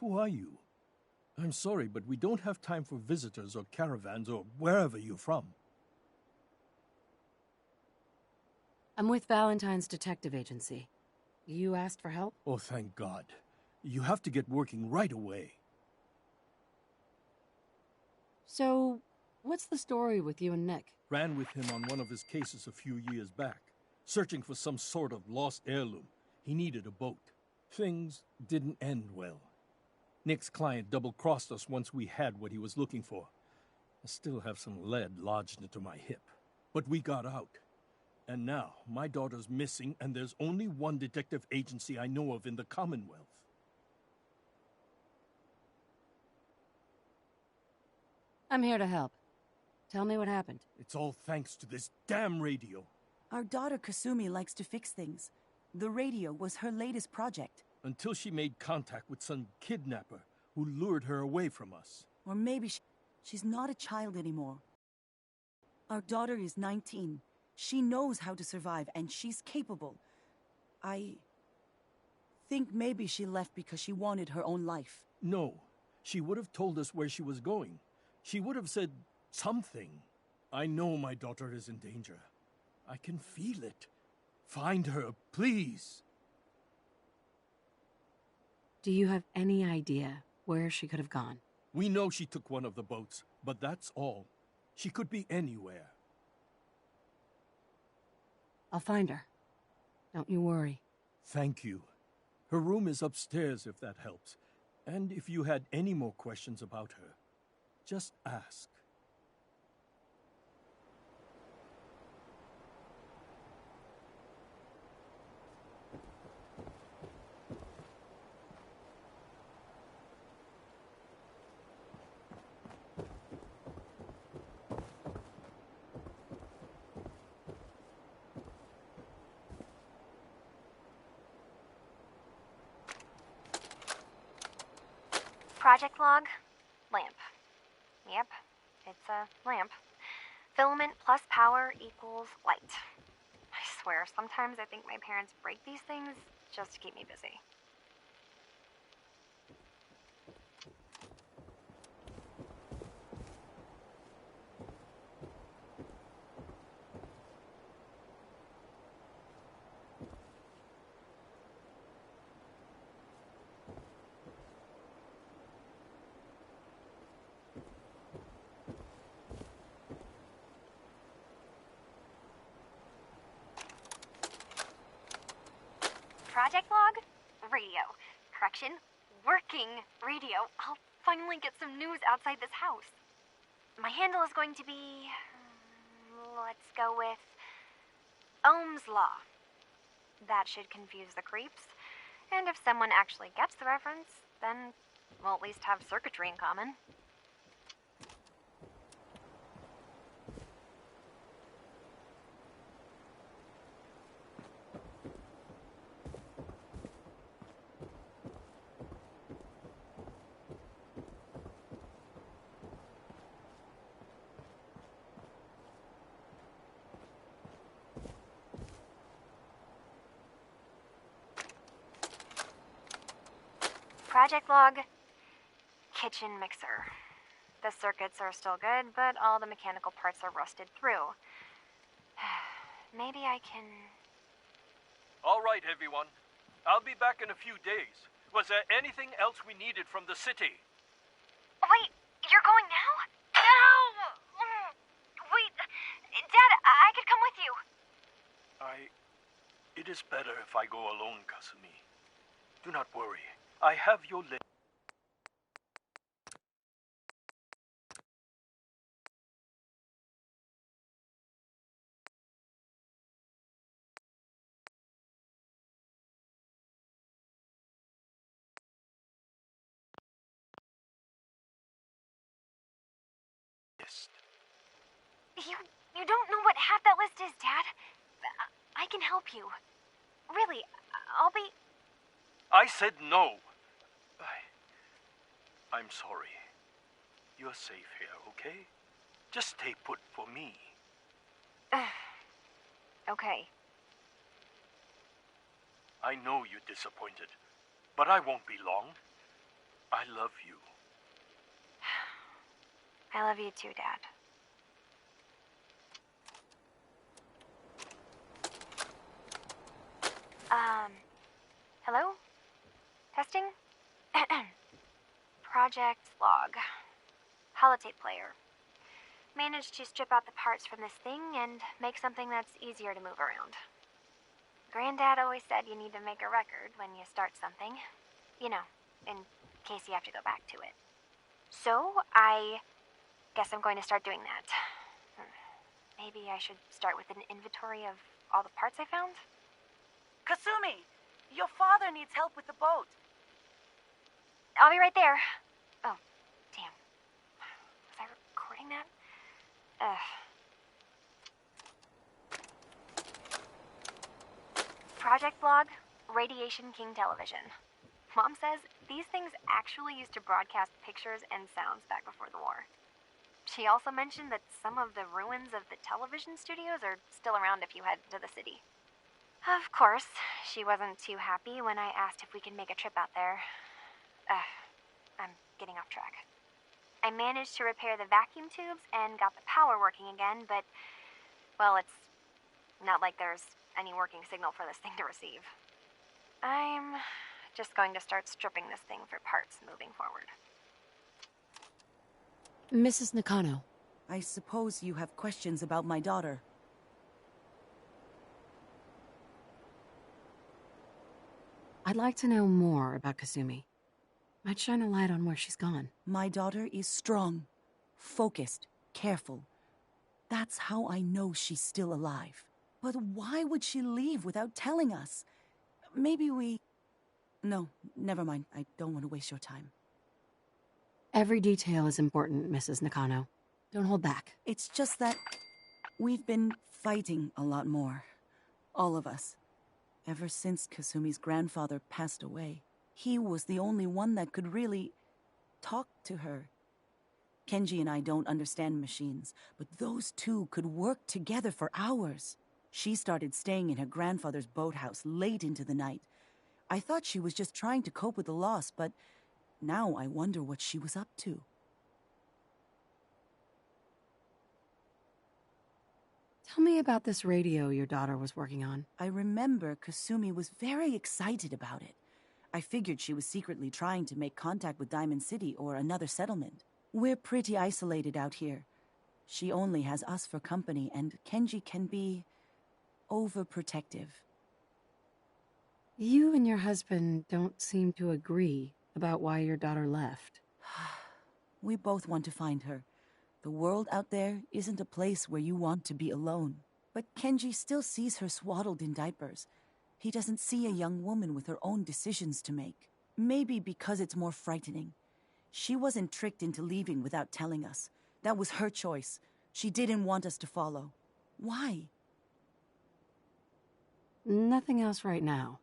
Who are you? I'm sorry, but we don't have time for visitors or caravans or wherever you're from. I'm with Valentine's detective agency. You asked for help? Oh, thank God. You have to get working right away. So, what's the story with you and Nick? Ran with him on one of his cases a few years back, searching for some sort of lost heirloom. He needed a boat. Things didn't end well. Nick's client double-crossed us once we had what he was looking for. I still have some lead lodged into my hip. But we got out. And now, my daughter's missing, and there's only one detective agency I know of in the Commonwealth. I'm here to help. Tell me what happened. It's all thanks to this damn radio. Our daughter Kasumi likes to fix things. The radio was her latest project. Until she made contact with some kidnapper who lured her away from us. Or maybe she's not a child anymore. Our daughter is 19. She knows how to survive, and she's capable. I think maybe she left because she wanted her own life. No, she would have told us where she was going. She would have said something. I know my daughter is in danger. I can feel it. Find her, please. Do you have any idea where she could have gone? We know she took one of the boats, but that's all. She could be anywhere. I'll find her. Don't you worry. Thank you. Her room is upstairs if that helps. And if you had any more questions about her, just ask. Project log, lamp. Yep, it's a lamp. Filament plus power equals light. I swear, sometimes I think my parents break these things just to keep me busy. Project log? Radio. Correction, working radio. I'll finally get some news outside this house. My handle is going to be... let's go with... Ohm's Law. That should confuse the creeps. And if someone actually gets the reference, then we'll at least have circuitry in common. Project log, kitchen mixer. The circuits are still good, but all the mechanical parts are rusted through. Maybe I can... All right, everyone. I'll be back in a few days. Was there anything else we needed from the city? Wait, you're going now? No! Wait, Dad, I could come with you. It is better if I go alone, Kasumi. Do not worry. I have your list. You don't know what half that list is, Dad. I can help you. Really, I'll be... I said no. I'm sorry. You're safe here, okay? Just stay put for me. Okay. I know you're disappointed, but I won't be long. I love you. I love you too, Dad. Hello? Testing? Project log. Holotape player. Managed to strip out the parts from this thing and make something that's easier to move around. Granddad always said you need to make a record when you start something. You know, in case you have to go back to it. So, I guess I'm going to start doing that. Maybe I should start with an inventory of all the parts I found? Kasumi, your father needs help with the boat. I'll be right there. Oh, damn. Was I recording that? Project log, Radiation King Television. Mom says these things actually used to broadcast pictures and sounds back before the war. She also mentioned that some of the ruins of the television studios are still around if you head to the city. Of course, she wasn't too happy when I asked if we could make a trip out there. I'm getting off track. I managed to repair the vacuum tubes and got the power working again, but, well, it's not like there's any working signal for this thing to receive. I'm just going to start stripping this thing for parts moving forward. Mrs. Nakano. I suppose you have questions about my daughter. I'd like to know more about Kasumi. Might shine a light on where she's gone. My daughter is strong, focused, careful. That's how I know she's still alive. But why would she leave without telling us? Maybe we... No, never mind. I don't want to waste your time. Every detail is important, Mrs. Nakano. Don't hold back. It's just that we've been fighting a lot more. All of us. Ever since Kasumi's grandfather passed away. He was the only one that could really talk to her. Kenji and I don't understand machines, but those two could work together for hours. She started staying in her grandfather's boathouse late into the night. I thought she was just trying to cope with the loss, but now I wonder what she was up to. Tell me about this radio your daughter was working on. I remember Kasumi was very excited about it. I figured she was secretly trying to make contact with Diamond City or another settlement. We're pretty isolated out here. She only has us for company, and Kenji can be overprotective. You and your husband don't seem to agree about why your daughter left. We both want to find her. The world out there isn't a place where you want to be alone. But Kenji still sees her swaddled in diapers. He doesn't see a young woman with her own decisions to make. Maybe because it's more frightening. She wasn't tricked into leaving without telling us. That was her choice. She didn't want us to follow. Why? Nothing else right now.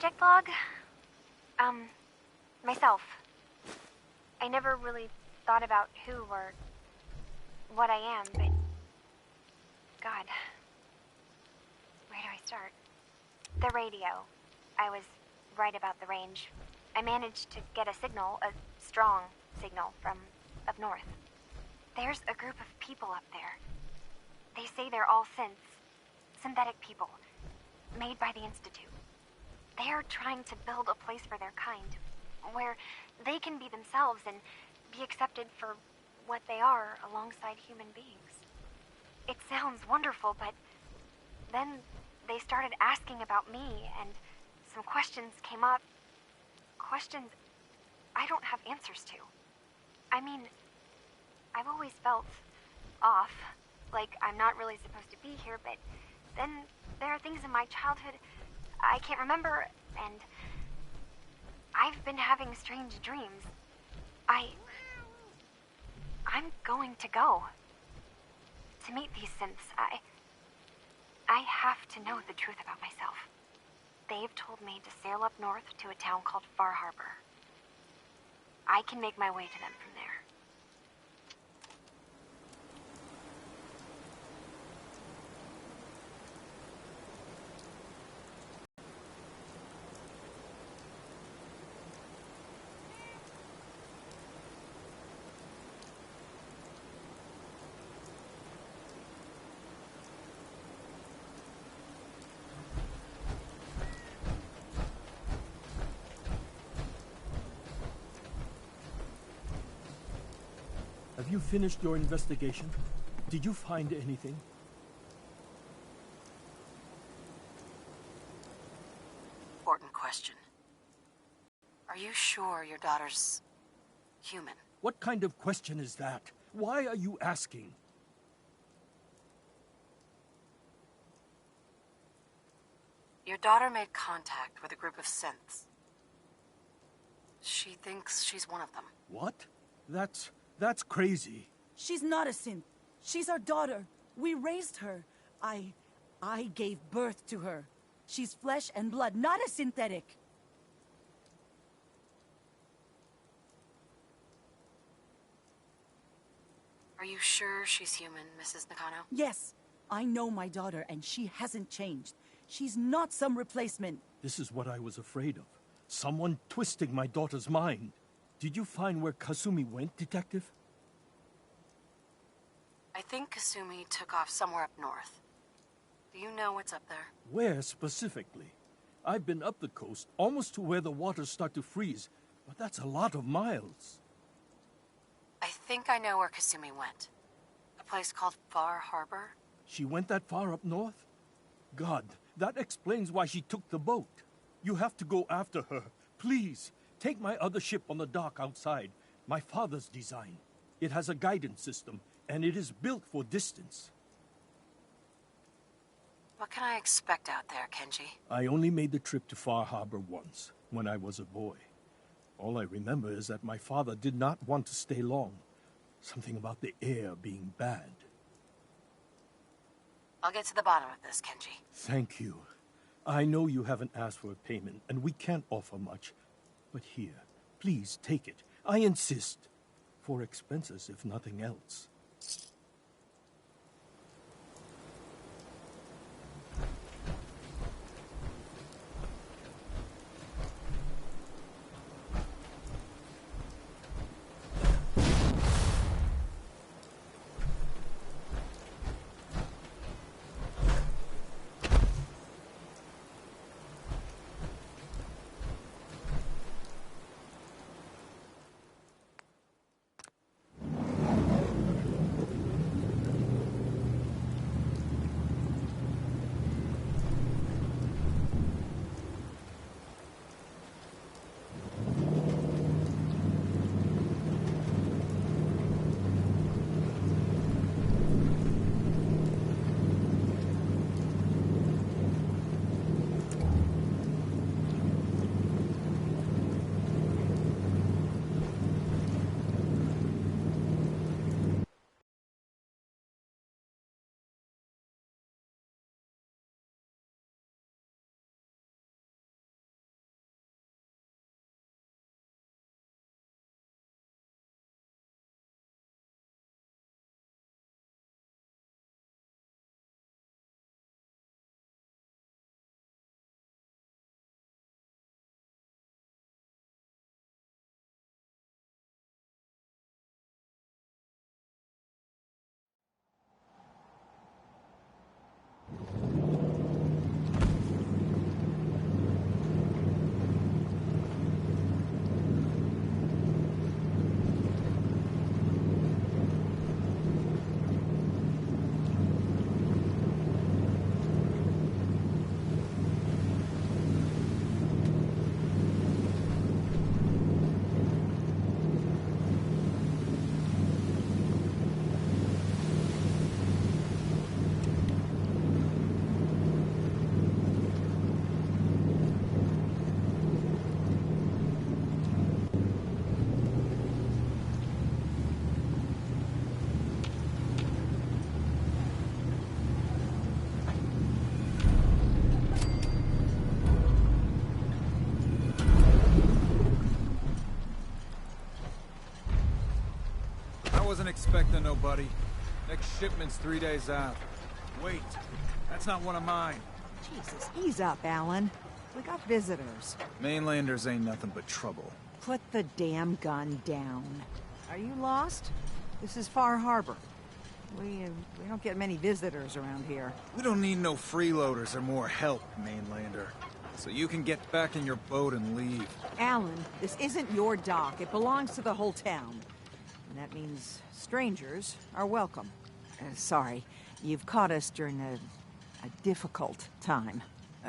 project log? Myself. I never really thought about who or what I am, but... God. Where do I start? The radio. I was right about the range. I managed to get a signal, a strong signal, from up north. There's a group of people up there. They say they're all synthetic people, made by the Institute. They're trying to build a place for their kind, where they can be themselves and be accepted for what they are alongside human beings. It sounds wonderful, but then they started asking about me, and some questions came up. Questions I don't have answers to. I mean, I've always felt off, like I'm not really supposed to be here, but then there are things in my childhood I can't remember, and I've been having strange dreams. I'm going to go to meet these synths. I have to know the truth about myself. They've told me to sail up north to a town called Far Harbor. I can make my way to them from there. Have you finished your investigation? Did you find anything? Important question. Are you sure your daughter's human? What kind of question is that? Why are you asking? Your daughter made contact with a group of synths. She thinks she's one of them. What? That's crazy. She's not a synth. She's our daughter. We raised her. I gave birth to her. She's flesh and blood, not a synthetic. Are you sure she's human, Mrs. Nakano? Yes, I know my daughter, and she hasn't changed. She's not some replacement. This is what I was afraid of. Someone twisting my daughter's mind. Did you find where Kasumi went, Detective? I think Kasumi took off somewhere up north. Do you know what's up there? Where specifically? I've been up the coast, almost to where the waters start to freeze, but that's a lot of miles. I think I know where Kasumi went. A place called Far Harbor? She went that far up north? God, that explains why she took the boat. You have to go after her. Please, take my other ship on the dock outside. My father's design. It has a guidance system, and it is built for distance. What can I expect out there, Kenji? I only made the trip to Far Harbor once, when I was a boy. All I remember is that my father did not want to stay long. Something about the air being bad. I'll get to the bottom of this, Kenji. Thank you. I know you haven't asked for a payment, and we can't offer much. But here, please take it. I insist. For expenses, if nothing else. expecting nobody. Next shipment's 3 days out. Wait, that's not one of mine. Jesus, ease up, Alan. We got visitors. Mainlanders ain't nothing but trouble. Put the damn gun down. Are you lost? This is Far Harbor. We don't get many visitors around here. We don't need no freeloaders or more help, Mainlander. So you can get back in your boat and leave. Alan, this isn't your dock. It belongs to the whole town. And that means strangers are welcome. Sorry, you've caught us during a difficult time.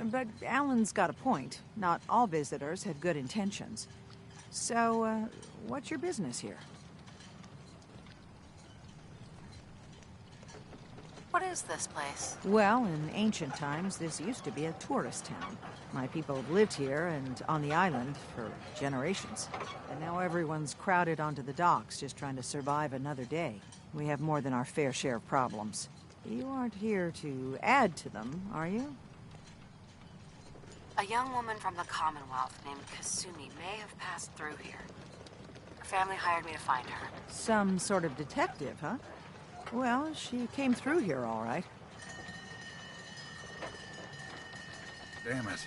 But Alan's got a point. Not all visitors had good intentions. So, what's your business here? What is this place? Well, in ancient times, this used to be a tourist town. My people have lived here and on the island for generations. And now everyone's crowded onto the docks, just trying to survive another day. We have more than our fair share of problems. You aren't here to add to them, are you? A young woman from the Commonwealth named Kasumi may have passed through here. Her family hired me to find her. Some sort of detective, huh? Well, she came through here all right. Damn it.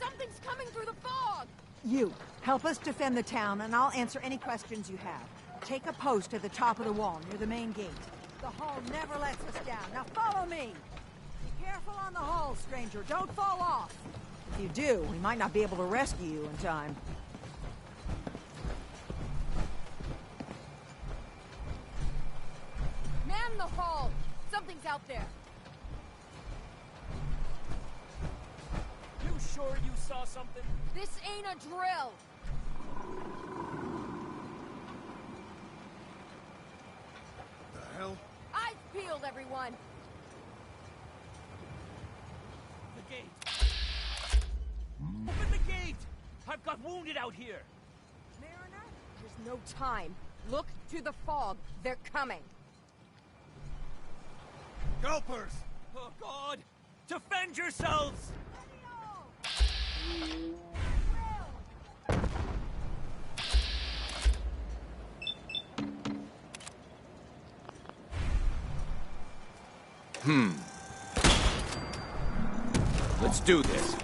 Something's coming through the fog! You, help us defend the town, and I'll answer any questions you have. Take a post at the top of the wall, near the main gate. The hull never lets us down. Now follow me! Be careful on the hull, stranger. Don't fall off! If you do, we might not be able to rescue you in time. Man the hull! Something's out there! You sure you saw something? This ain't a drill! The hell? Eyes peeled, everyone! The gate. Open the gate! I've got wounded out here. Mariner? There's no time. Look to the fog. They're coming. Gulpers! Oh, God! Defend yourselves! Let's do this.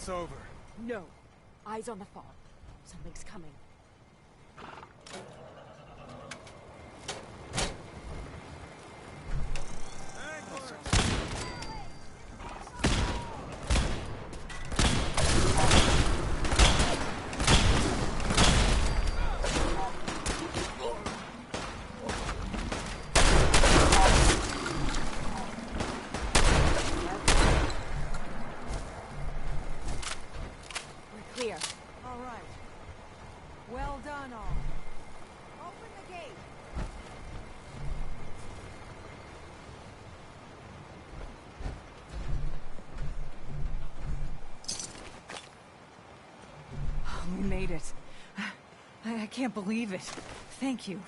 It's over. No. Eyes on the fog. Something's coming. Clear. All right. Well done, all. Open the gate. We made it. I can't believe it. Thank you.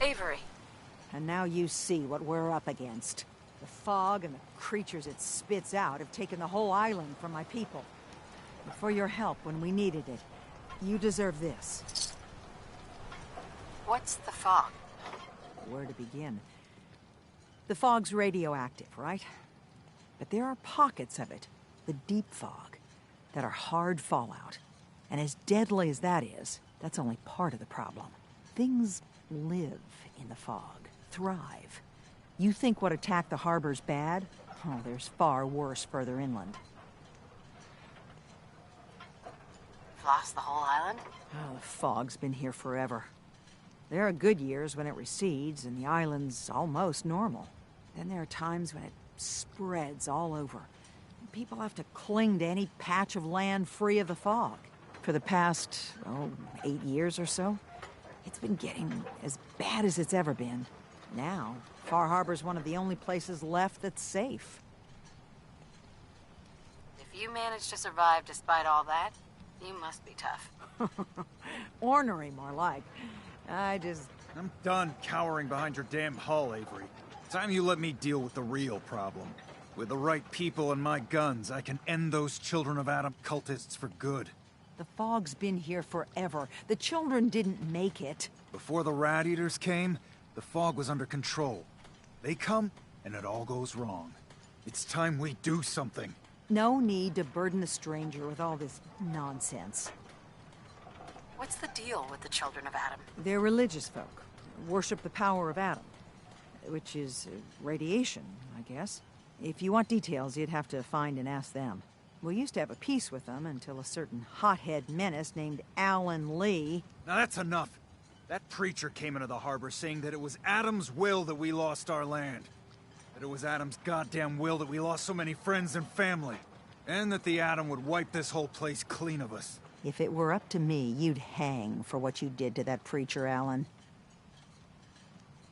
Avery. And now you see what we're up against. The fog and the creatures it spits out have taken the whole island from my people. And for your help when we needed it, you deserve this. What's the fog? Where to begin? The fog's radioactive, right? But there are pockets of it, the deep fog, that are hard fallout. And as deadly as that is, that's only part of the problem. Things live in the fog, thrive. You think what attacked the harbor's bad? Oh, there's far worse further inland. You've lost the whole island? Oh, the fog's been here forever. There are good years when it recedes and the island's almost normal. Then there are times when it spreads all over. People have to cling to any patch of land free of the fog. For the past, 8 years or so, it's been getting as bad as it's ever been. Now, Far Harbor's one of the only places left that's safe. If you managed to survive despite all that, you must be tough. Ornery, more like. I'm done cowering behind your damn hull, Avery. Time you let me deal with the real problem. With the right people and my guns, I can end those Children of Adam cultists for good. The fog's been here forever. The children didn't make it. Before the Rat Eaters came, the fog was under control. They come, and it all goes wrong. It's time we do something. No need to burden the stranger with all this nonsense. What's the deal with the Children of Adam? They're religious folk. Worship the power of Adam. Which is radiation, I guess. If you want details, you'd have to find and ask them. We used to have a peace with them until a certain hothead menace named Alan Lee... Now that's enough. That preacher came into the harbor saying that it was Adam's will that we lost our land. That it was Adam's goddamn will that we lost so many friends and family. And that the Adam would wipe this whole place clean of us. If it were up to me, you'd hang for what you did to that preacher, Alan.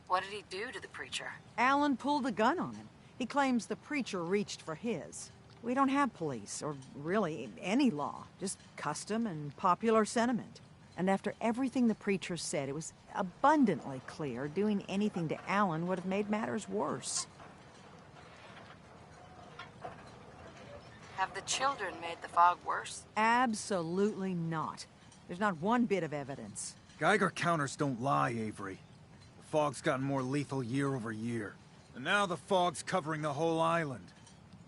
What did he do to the preacher? Alan pulled a gun on him. He claims the preacher reached for his. We don't have police, or really any law. Just custom and popular sentiment. And after everything the preacher said, it was abundantly clear doing anything to Alan would have made matters worse. Have the children made the fog worse? Absolutely not. There's not one bit of evidence. Geiger counters don't lie, Avery. The fog's gotten more lethal year over year. And now the fog's covering the whole island.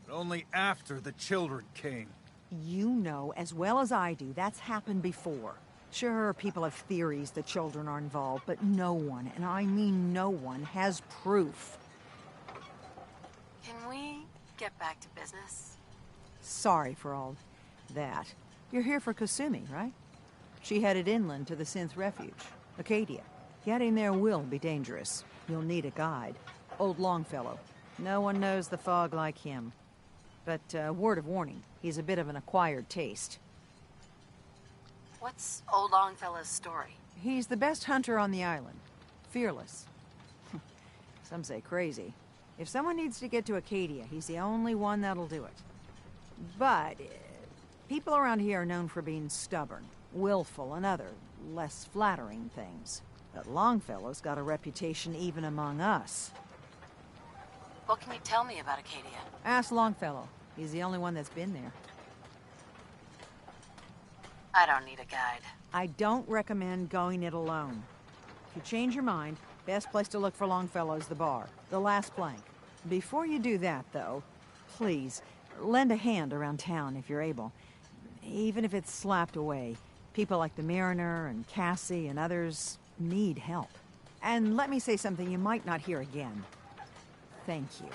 But only after the children came. You know as well as I do that's happened before. Sure, people have theories the children are involved, but no one, and I mean no one, has proof. Can we get back to business? Sorry for all that. You're here for Kasumi, right? She headed inland to the Synth Refuge, Acadia. Getting there will be dangerous. You'll need a guide. Old Longfellow. No one knows the fog like him. But, word of warning, he's a bit of an acquired taste. What's Old Longfellow's story? He's the best hunter on the island. Fearless. Some say crazy. If someone needs to get to Acadia, he's the only one that'll do it. But people around here are known for being stubborn, willful, and other, less flattering things. But Longfellow's got a reputation even among us. What can you tell me about Acadia? Ask Longfellow. He's the only one that's been there. I don't need a guide. I don't recommend going it alone. If you change your mind, best place to look for Longfellow is the bar, the last plank. Before you do that, though, please, lend a hand around town if you're able. Even if it's slapped away. People like the Mariner and Cassie and others need help. And let me say something you might not hear again. Thank you.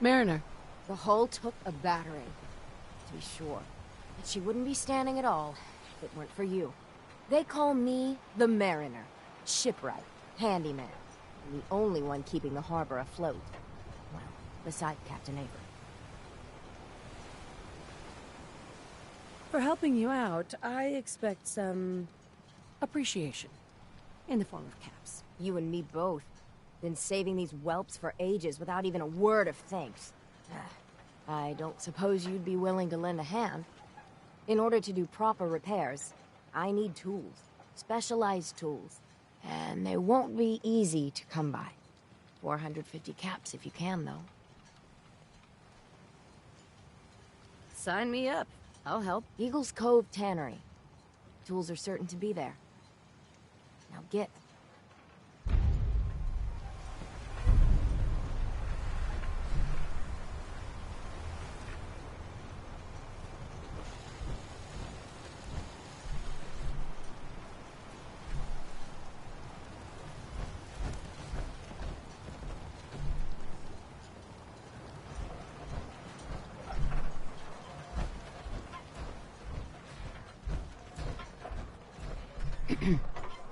Mariner. The hull took a battering, to be sure. But she wouldn't be standing at all if it weren't for you. They call me the Mariner. Shipwright, handyman, and the only one keeping the harbor afloat. Well, beside Captain Avery. For helping you out, I expect some appreciation. In the form of caps. You and me both. Been saving these whelps for ages without even a word of thanks. I don't suppose you'd be willing to lend a hand. In order to do proper repairs, I need tools. Specialized tools. And they won't be easy to come by. 450 caps if you can, though. Sign me up. I'll help. Eagles Cove Tannery. Tools are certain to be there. Now get.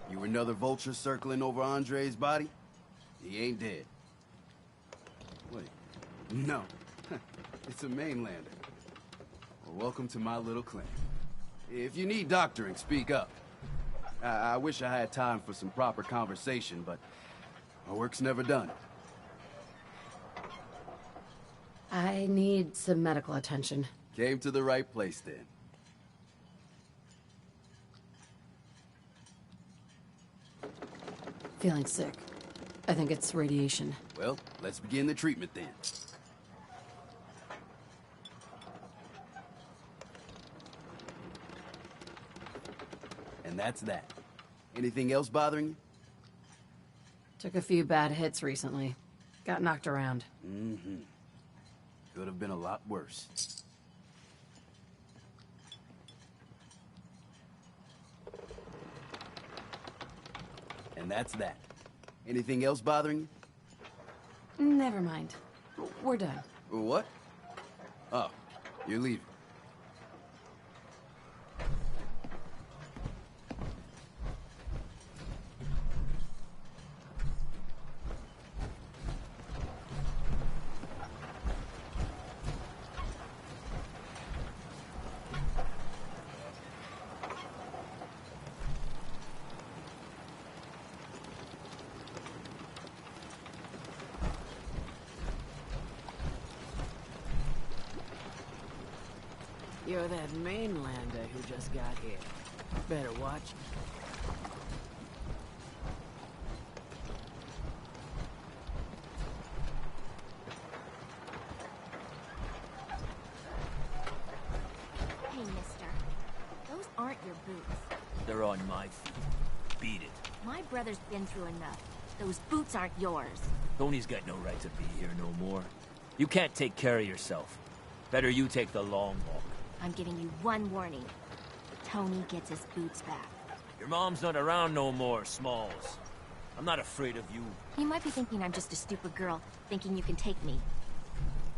You another vulture circling over Andre's body? He ain't dead. Wait, no. It's a mainlander. Well, welcome to my little clan. If you need doctoring, speak up. I wish I had time for some proper conversation, but my work's never done. I need some medical attention. Came to the right place then. Feeling sick. I think it's radiation. Well, let's begin the treatment then. And that's that. Anything else bothering you? Took a few bad hits recently. Got knocked around. Mm-hmm. Could have been a lot worse. And that's that. Anything else bothering you? Never mind. We're done. What? Oh, you're leaving. You're that mainlander who just got here. Better watch. Hey, mister. Those aren't your boots. They're on my feet. Beat it. My brother's been through enough. Those boots aren't yours. Tony's got no right to be here no more. You can't take care of yourself. Better you take the long walk. I'm giving you one warning. Tony gets his boots back. Your mom's not around no more, Smalls. I'm not afraid of you. You might be thinking I'm just a stupid girl, thinking you can take me.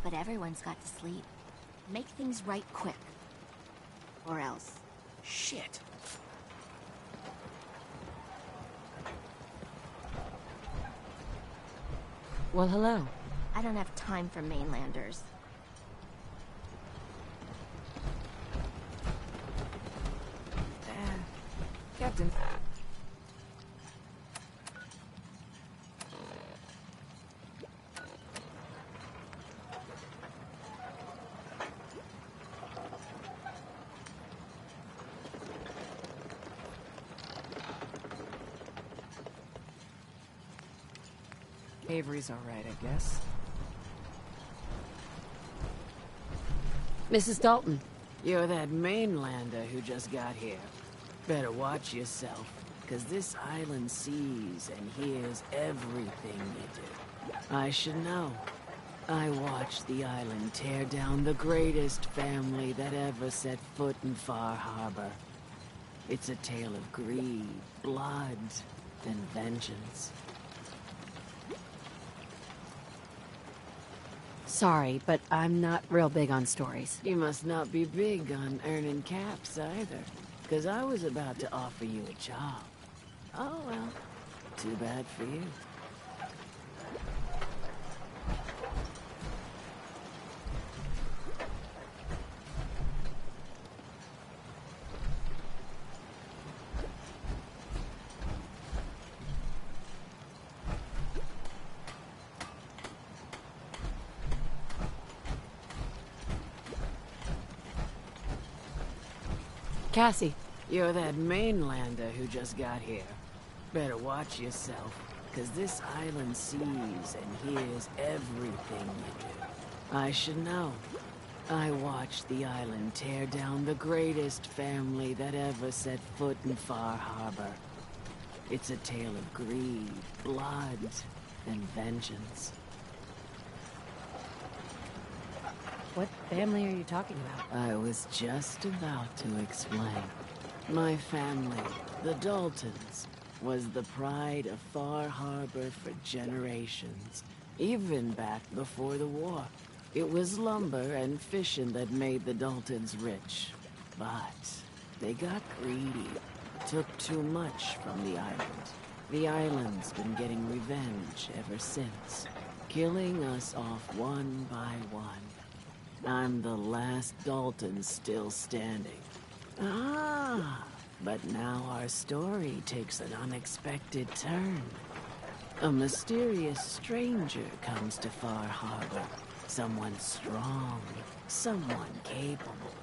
But everyone's got to sleep. Make things right quick. Or else. Shit. Well, hello. I don't have time for mainlanders. Captain. Avery's all right, I guess. Mrs. Dalton. You're that mainlander who just got here. Better watch yourself, because this island sees and hears everything you do. I should know. I watched the island tear down the greatest family that ever set foot in Far Harbor. It's a tale of greed, blood, and vengeance. Sorry, but I'm not real big on stories. You must not be big on earning caps either. Because I was about to offer you a job. Oh well, too bad for you. Cassie. You're that mainlander who just got here. Better watch yourself, because this island sees and hears everything you do. I should know. I watched the island tear down the greatest family that ever set foot in Far Harbor. It's a tale of greed, blood, and vengeance. What family are you talking about? I was just about to explain. My family, the Daltons, was the pride of Far Harbor for generations, even back before the war. It was lumber and fishing that made the Daltons rich. But they got greedy, took too much from the island. The island's been getting revenge ever since, killing us off one by one. I'm the last Dalton still standing. Ah, but now our story takes an unexpected turn. A mysterious stranger comes to Far Harbor. Someone strong, someone capable.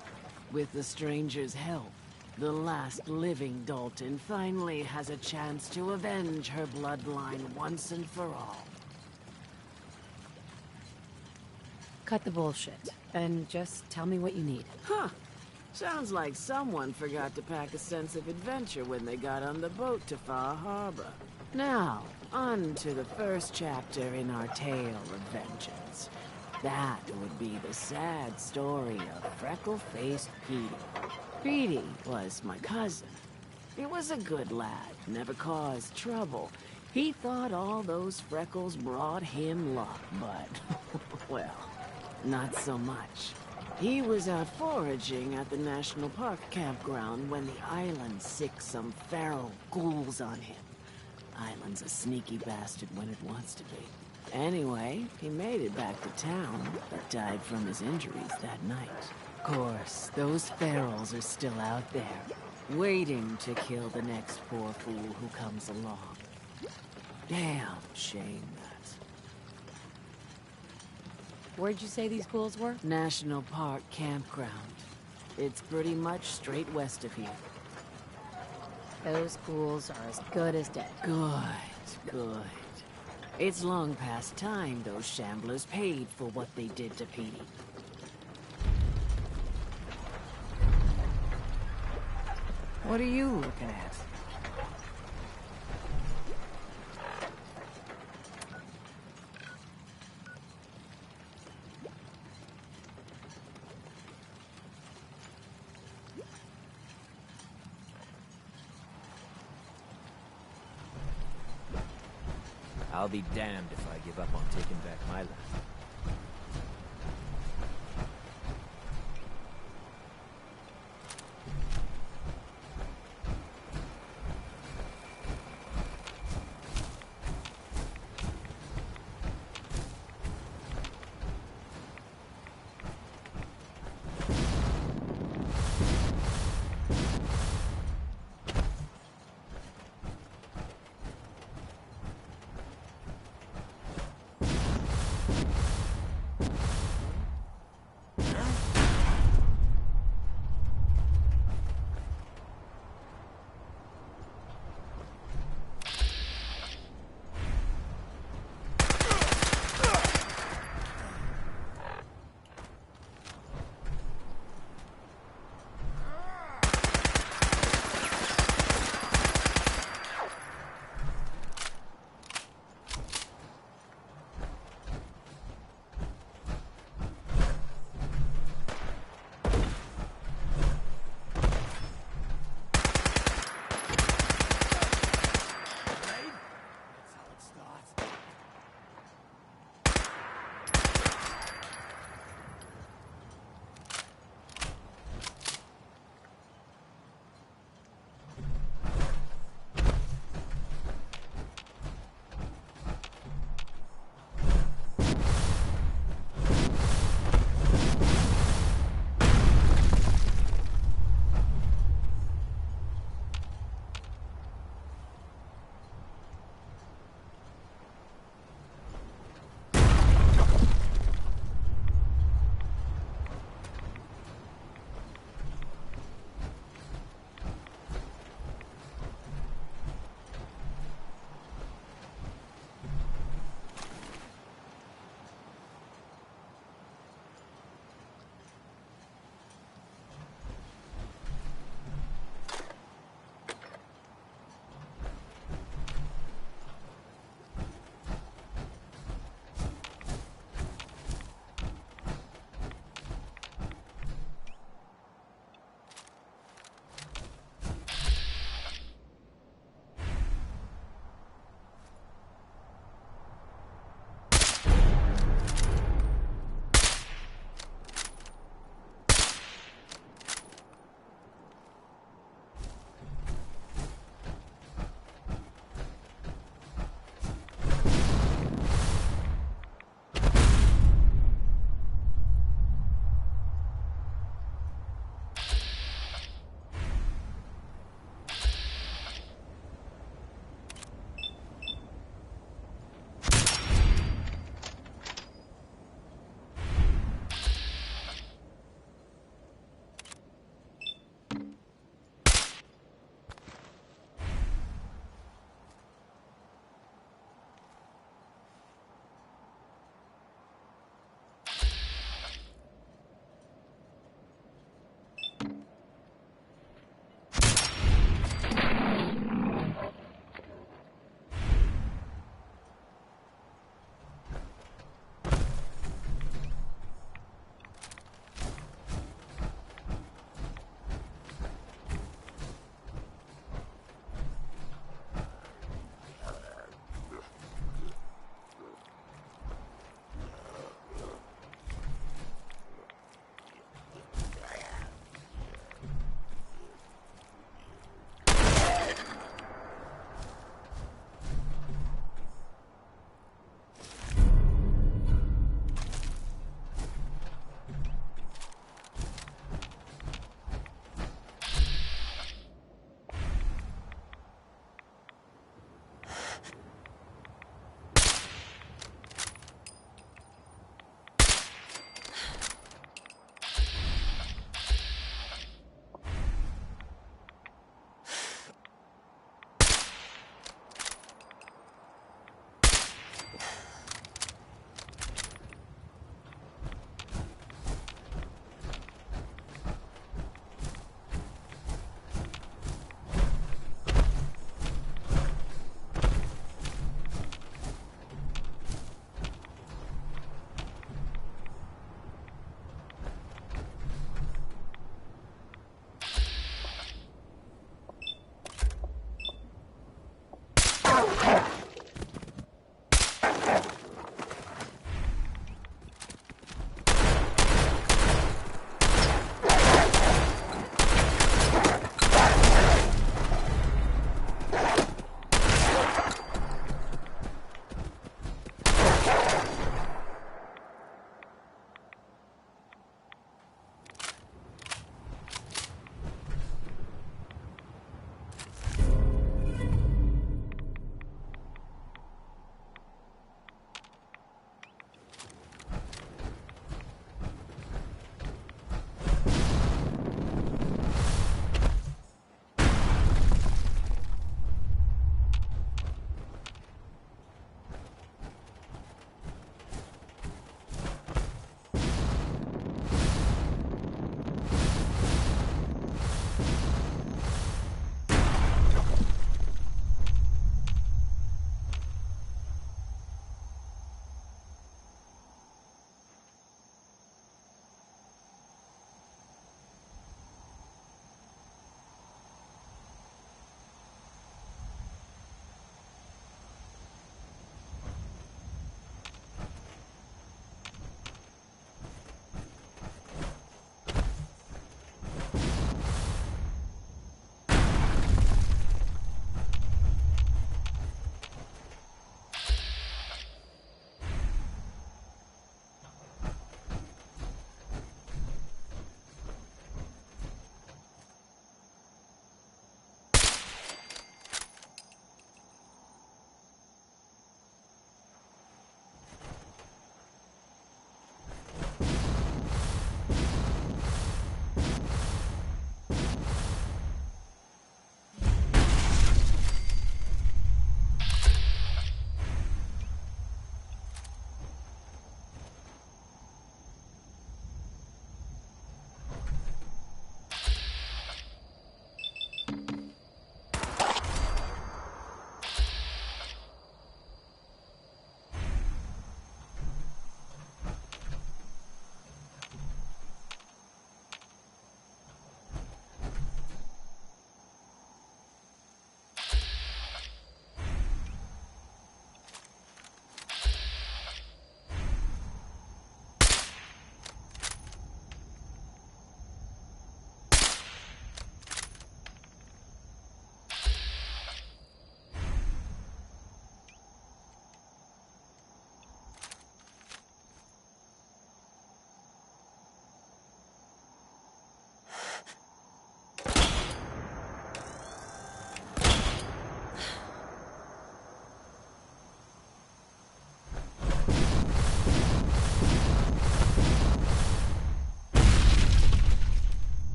With the stranger's help, the last living Dalton finally has a chance to avenge her bloodline once and for all. Cut the bullshit, and just tell me what you need. Huh. Sounds like someone forgot to pack a sense of adventure when they got on the boat to Far Harbor. Now, on to the first chapter in our tale of vengeance. That would be the sad story of freckle-faced Petey. Petey was my cousin. He was a good lad, never caused trouble. He thought all those freckles brought him luck, but, well, not so much. He was out foraging at the National Park campground when the island sicked some feral ghouls on him. Island's a sneaky bastard when it wants to be. Anyway, he made it back to town, but died from his injuries that night. Of course, those ferals are still out there, waiting to kill the next poor fool who comes along. Damn shame that. Where'd you say these ghouls were? National Park campground. It's pretty much straight west of here. Those ghouls are as good as dead. Good, good. It's long past time those shamblers paid for what they did to Petey. What are you looking at? I'll be damned if I give up on taking back my land.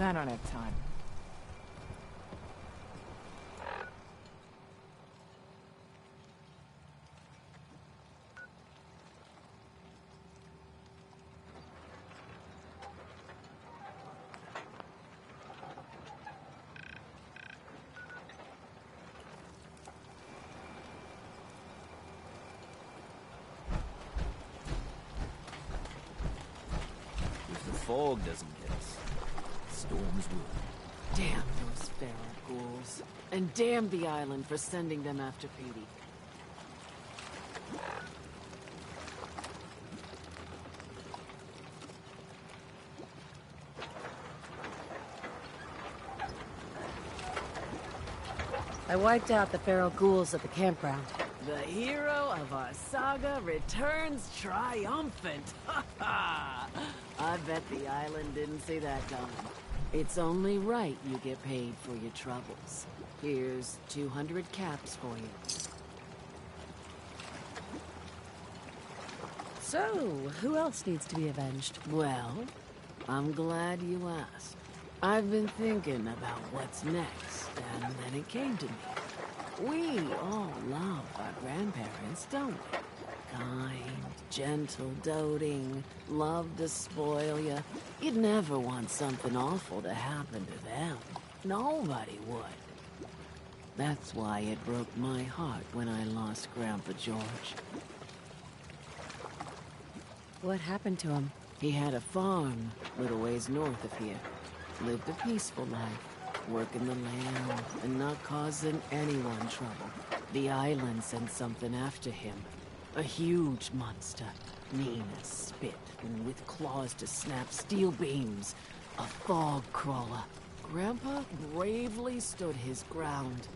I don't have time. If the fog doesn't get us, storms will. Damn those feral ghouls. And damn the island for sending them after Petey. I wiped out the feral ghouls at the campground. The hero of our saga returns triumphant. Ha ha! I bet the island didn't see that coming. It's only right you get paid for your troubles. Here's 200 caps for you. So, who else needs to be avenged? Well, I'm glad you asked. I've been thinking about what's next, and then it came to me. We all love our grandparents, don't we? Kind, gentle, doting, love to spoil you. You'd never want something awful to happen to them. Nobody would. That's why it broke my heart when I lost Grandpa George. What happened to him? He had a farm, little ways north of here. Lived a peaceful life, working the land and not causing anyone trouble. The island sent something after him. A huge monster, mean as spit and with claws to snap steel beams. A fog crawler. Grandpa bravely stood his ground.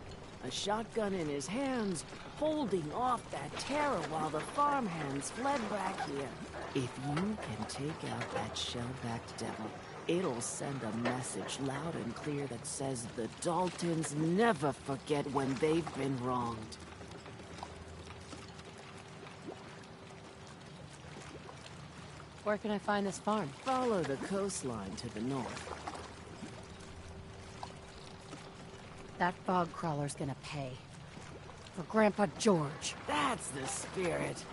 A shotgun in his hands, holding off that terror while the farmhands fled back here. If you can take out that shell-backed devil, it'll send a message loud and clear that says the Daltons never forget when they've been wronged. Where can I find this farm? Follow the coastline to the north. That fog crawler's gonna pay. For Grandpa George. That's the spirit.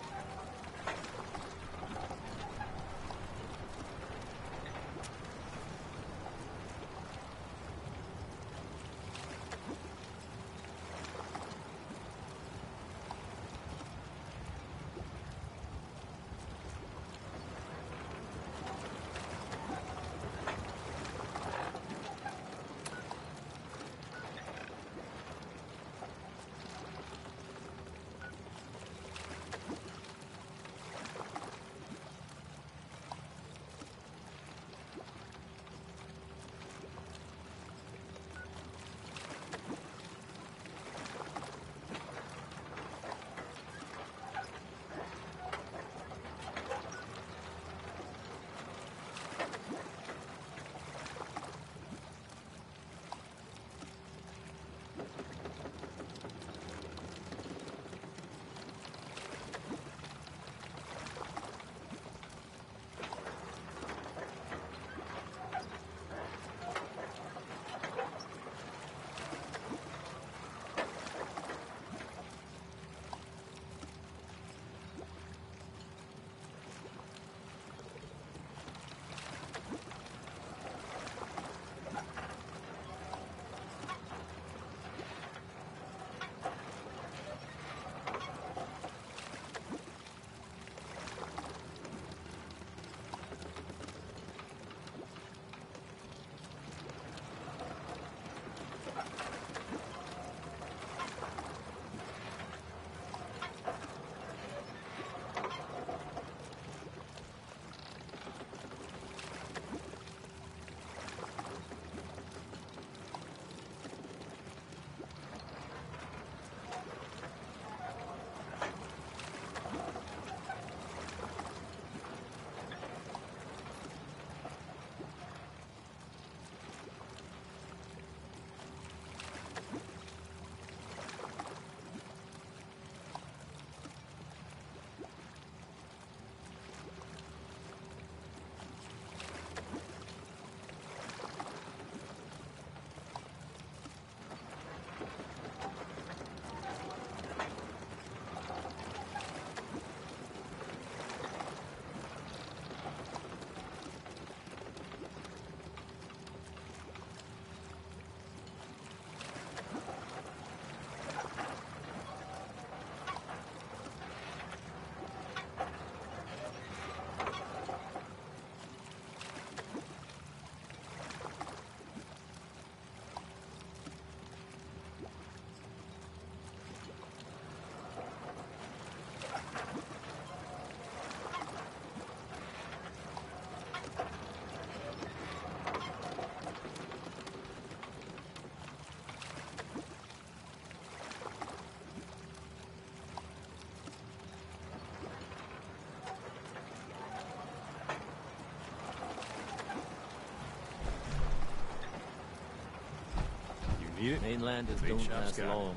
Need it? Mainlanders Bait don't shop's last got it. long.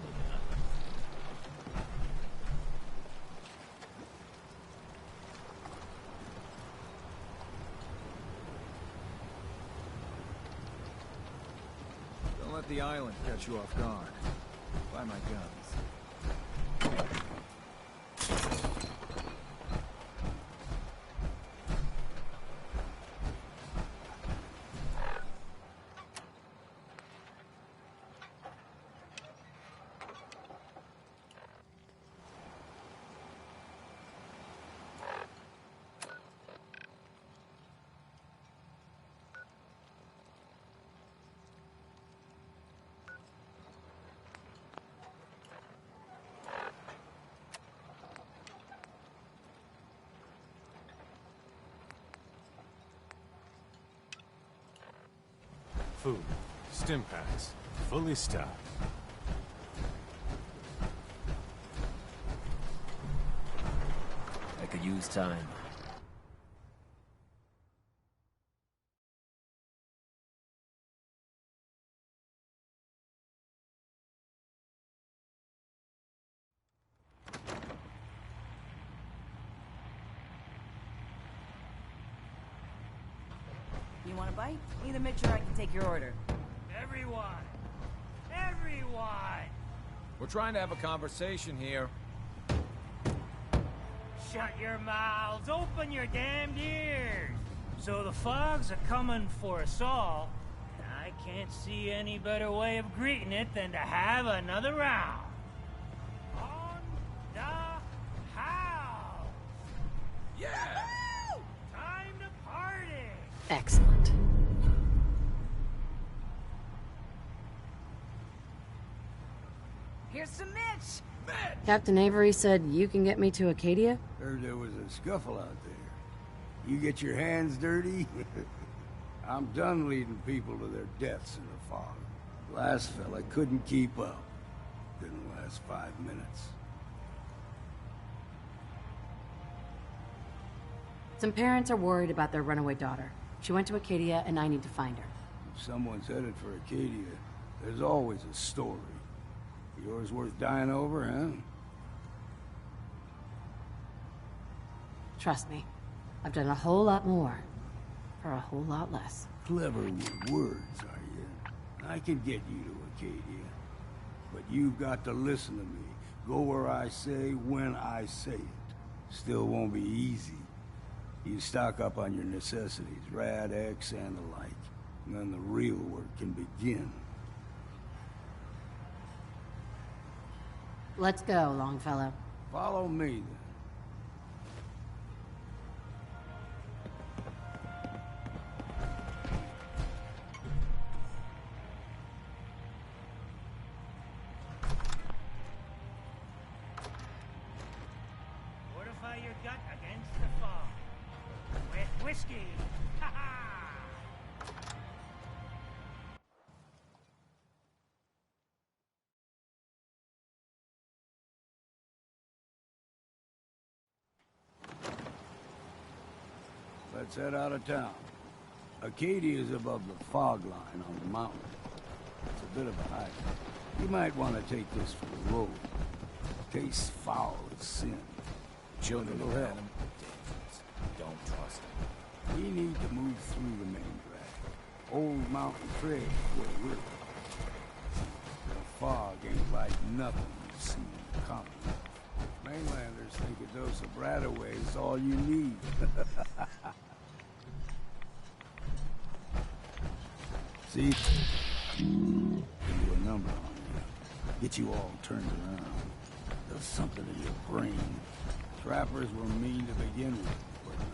Don't let the island catch you off guard. Buy my guns. Food. Stim packs. Fully stocked. I could use time. You want a bite? Need a Mitch or I can take your order. Everyone! Everyone! We're trying to have a conversation here. Shut your mouths! Open your damned ears! So the fogs are coming for us all, and I can't see any better way of greeting it than to have another round. On the house! Yeah! Woo! Time to party! Excellent. Here's some Mitch! Captain Avery said you can get me to Acadia? Heard there was a scuffle out there. You get your hands dirty? I'm done leading people to their deaths in the fog. Last fella couldn't keep up. Didn't last 5 minutes. Some parents are worried about their runaway daughter. She went to Acadia, and I need to find her. If someone's headed for Acadia, there's always a story. Yours worth dying over, huh? Trust me, I've done a whole lot more for a whole lot less. Clever with words, are you? I can get you to Acadia. But you've got to listen to me. Go where I say, when I say it. Still won't be easy. You stock up on your necessities, Rad, X, and the like. And then the real work can begin. Let's go, Longfellow. Follow me, then. Fortify your gut against the fog. With whiskey! Ha ha! Let's head out of town. Acadia is above the fog line on the mountain. It's a bit of a hike. You might want to take this for the road. Tastes foul as sin. Children will of help. Adam are dangerous. Don't trust them. We need to move through the main drag. Old mountain trail is where we're going. The fog ain't like nothing you've seen in the continent. Mainlanders think a dose of Bradaway is all you need. See? Give you a number on you. Get you all turned around. Does something in your brain. Trappers were mean to begin with, but now...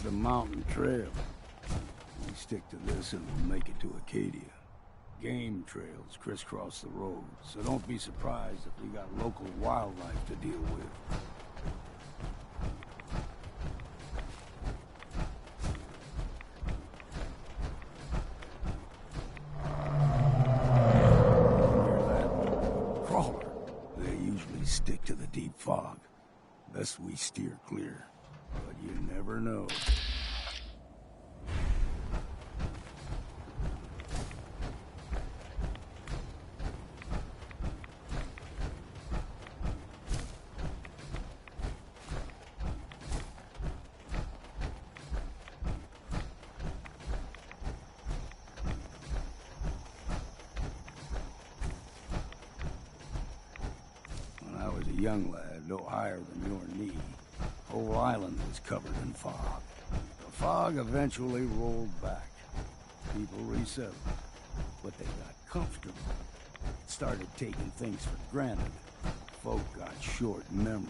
The mountain trail. We stick to this and we'll make it to Acadia. Game trails crisscross the road, so don't be surprised if we got local wildlife to deal with. Stick to the deep fog. Best we steer clear. But you never know. Young lad, no higher than your knee. Whole island was covered in fog. The fog eventually rolled back. People resettled, but they got comfortable. Started taking things for granted. Folk got short memories.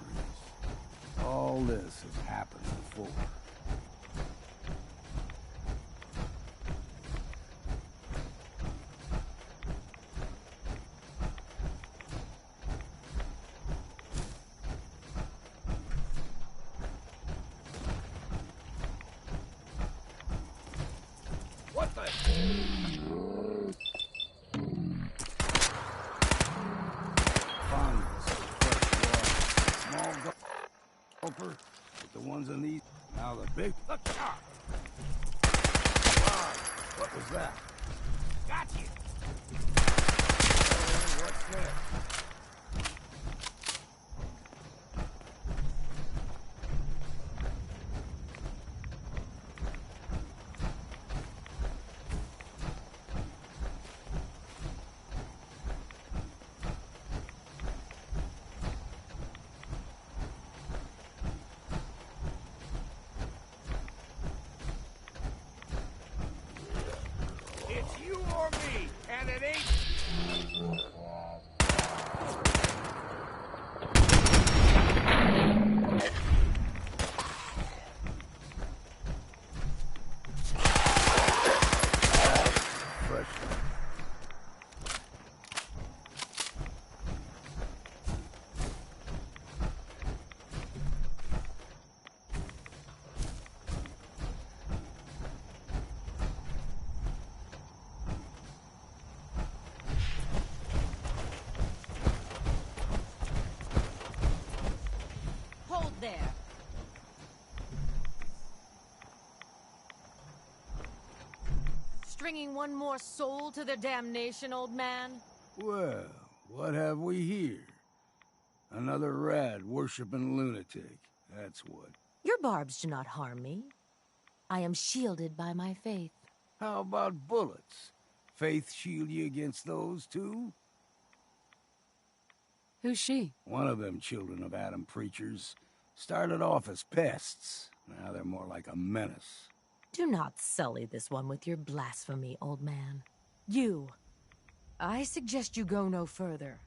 All this has happened before. With the ones in these, now the big. Look out! What was that? Got you. What's next? There. Stringing one more soul to their damnation, old man? Well, what have we here? Another rad worshipping lunatic, that's what. Your barbs do not harm me. I am shielded by my faith. How about bullets? Faith shield you against those, too? Who's she? One of them children of Adam preachers. Started off as pests. Now they're more like a menace. Do not sully this one with your blasphemy, old man. You. I suggest you go no further.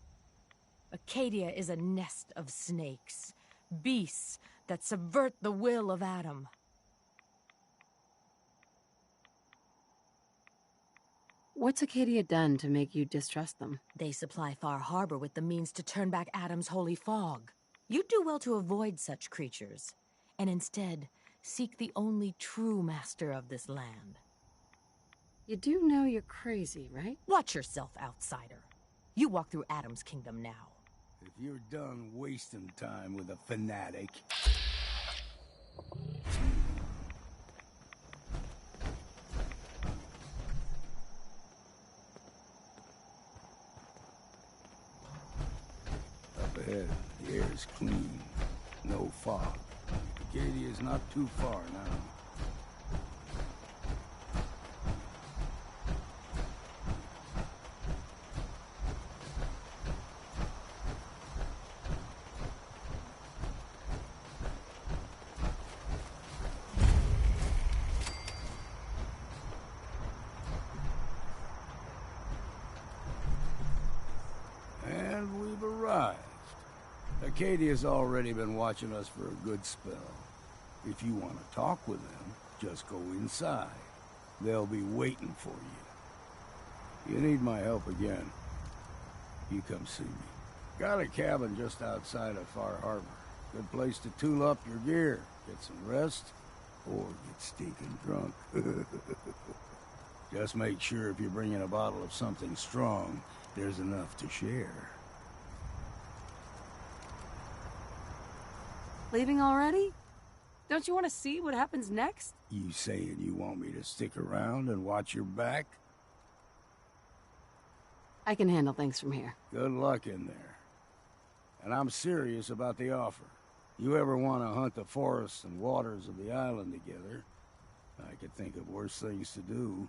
Acadia is a nest of snakes. Beasts that subvert the will of Adam. What's Acadia done to make you distrust them? They supply Far Harbor with the means to turn back Adam's holy fog. You'd do well to avoid such creatures, and instead seek the only true master of this land. You do know you're crazy, right? Watch yourself, outsider. You walk through Adam's kingdom now. If you're done wasting time with a fanatic... Up ahead, the air is clean. No fog. Acadia's not too far now. And we've arrived. Acadia's already been watching us for a good spell. If you want to talk with them, just go inside. They'll be waiting for you. You need my help again, you come see me. Got a cabin just outside of Far Harbor. Good place to tool up your gear, get some rest, or get stinking drunk. Just make sure if you're bringing a bottle of something strong, there's enough to share. Leaving already? Don't you want to see what happens next? You saying you want me to stick around and watch your back? I can handle things from here. Good luck in there. And I'm serious about the offer. You ever want to hunt the forests and waters of the island together, I could think of worse things to do.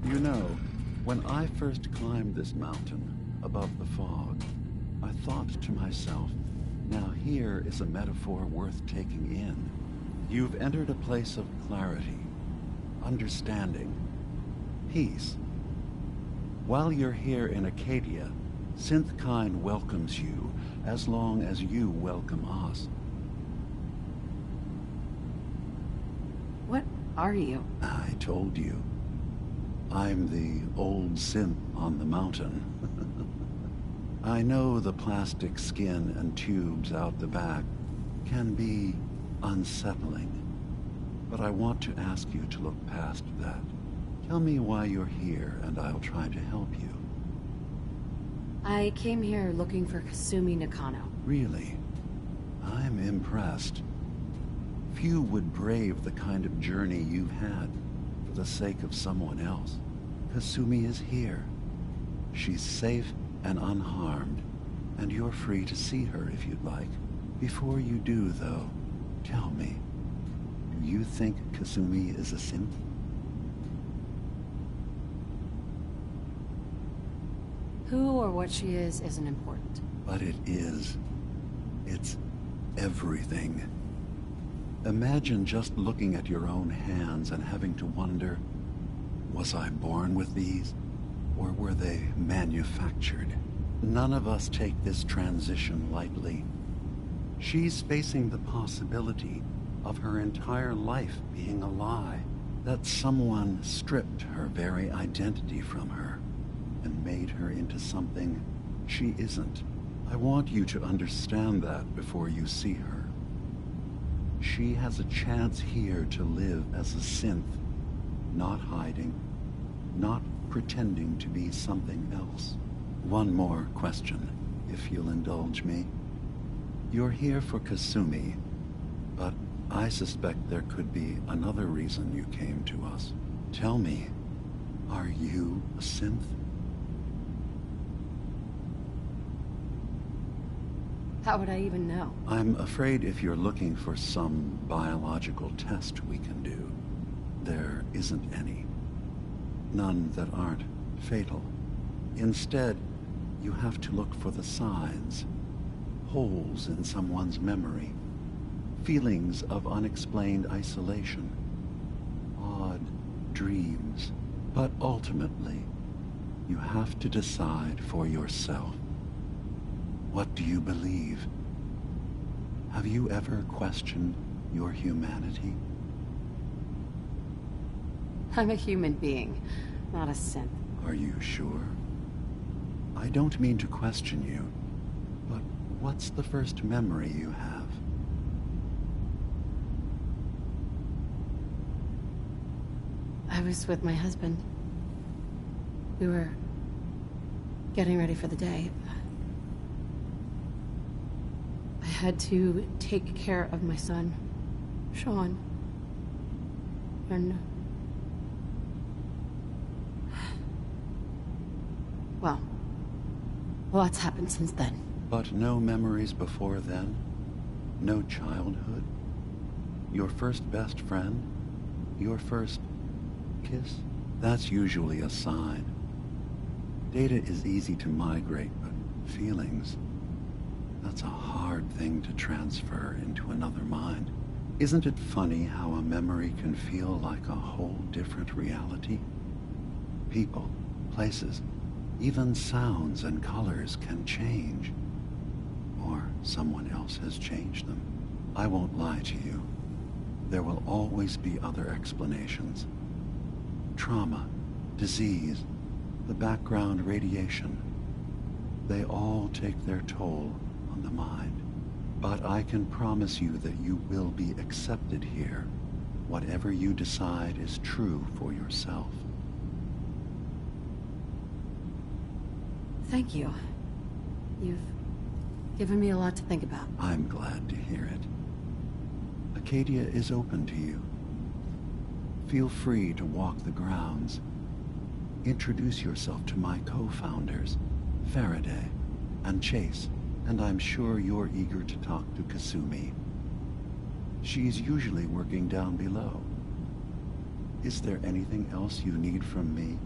You know, when I first climbed this mountain above the fog, I thought to myself, now here is a metaphor worth taking in. You've entered a place of clarity, understanding, peace. While you're here in Acadia, Synthkind welcomes you as long as you welcome us. What are you? I told you. I'm the old synth on the mountain. I know the plastic skin and tubes out the back can be unsettling, but I want to ask you to look past that. Tell me why you're here, and I'll try to help you. I came here looking for Kasumi Nakano. Really? I'm impressed. Few would brave the kind of journey you've had for the sake of someone else. Kasumi is here. She's safe and unharmed, and you're free to see her if you'd like. Before you do, though, tell me, do you think Kasumi is a synth? Who or what she is isn't important. But it is. It's everything. Imagine just looking at your own hands and having to wonder, was I born with these, or were they manufactured? None of us take this transition lightly. She's facing the possibility of her entire life being a lie, that someone stripped her very identity from her and made her into something she isn't. I want you to understand that before you see her. She has a chance here to live as a synth, not hiding, not pretending to be something else. One more question, if you'll indulge me. You're here for Kasumi, but I suspect there could be another reason you came to us. Tell me, are you a synth? How would I even know? I'm afraid if you're looking for some biological test we can do, there isn't any. None that aren't fatal. Instead, you have to look for the signs, holes in someone's memory, feelings of unexplained isolation, odd dreams. But ultimately, you have to decide for yourself. What do you believe? Have you ever questioned your humanity? I'm a human being, not a synth. Are you sure? I don't mean to question you, but what's the first memory you have? I was with my husband. We were getting ready for the day. I had to take care of my son, Sean. And... well, lots happened since then. But no memories before then? No childhood? Your first best friend? Your first kiss? That's usually a sign. Data is easy to migrate, but feelings, that's a hard thing to transfer into another mind. Isn't it funny how a memory can feel like a whole different reality? People, places, even sounds and colors can change. Or someone else has changed them. I won't lie to you. There will always be other explanations. Trauma, disease, the background radiation. They all take their toll on the mind. But I can promise you that you will be accepted here. Whatever you decide is true for yourself. Thank you. You've given me a lot to think about. I'm glad to hear it. Acadia is open to you. Feel free to walk the grounds. Introduce yourself to my co-founders, Faraday and Chase, and I'm sure you're eager to talk to Kasumi. She's usually working down below. Is there anything else you need from me?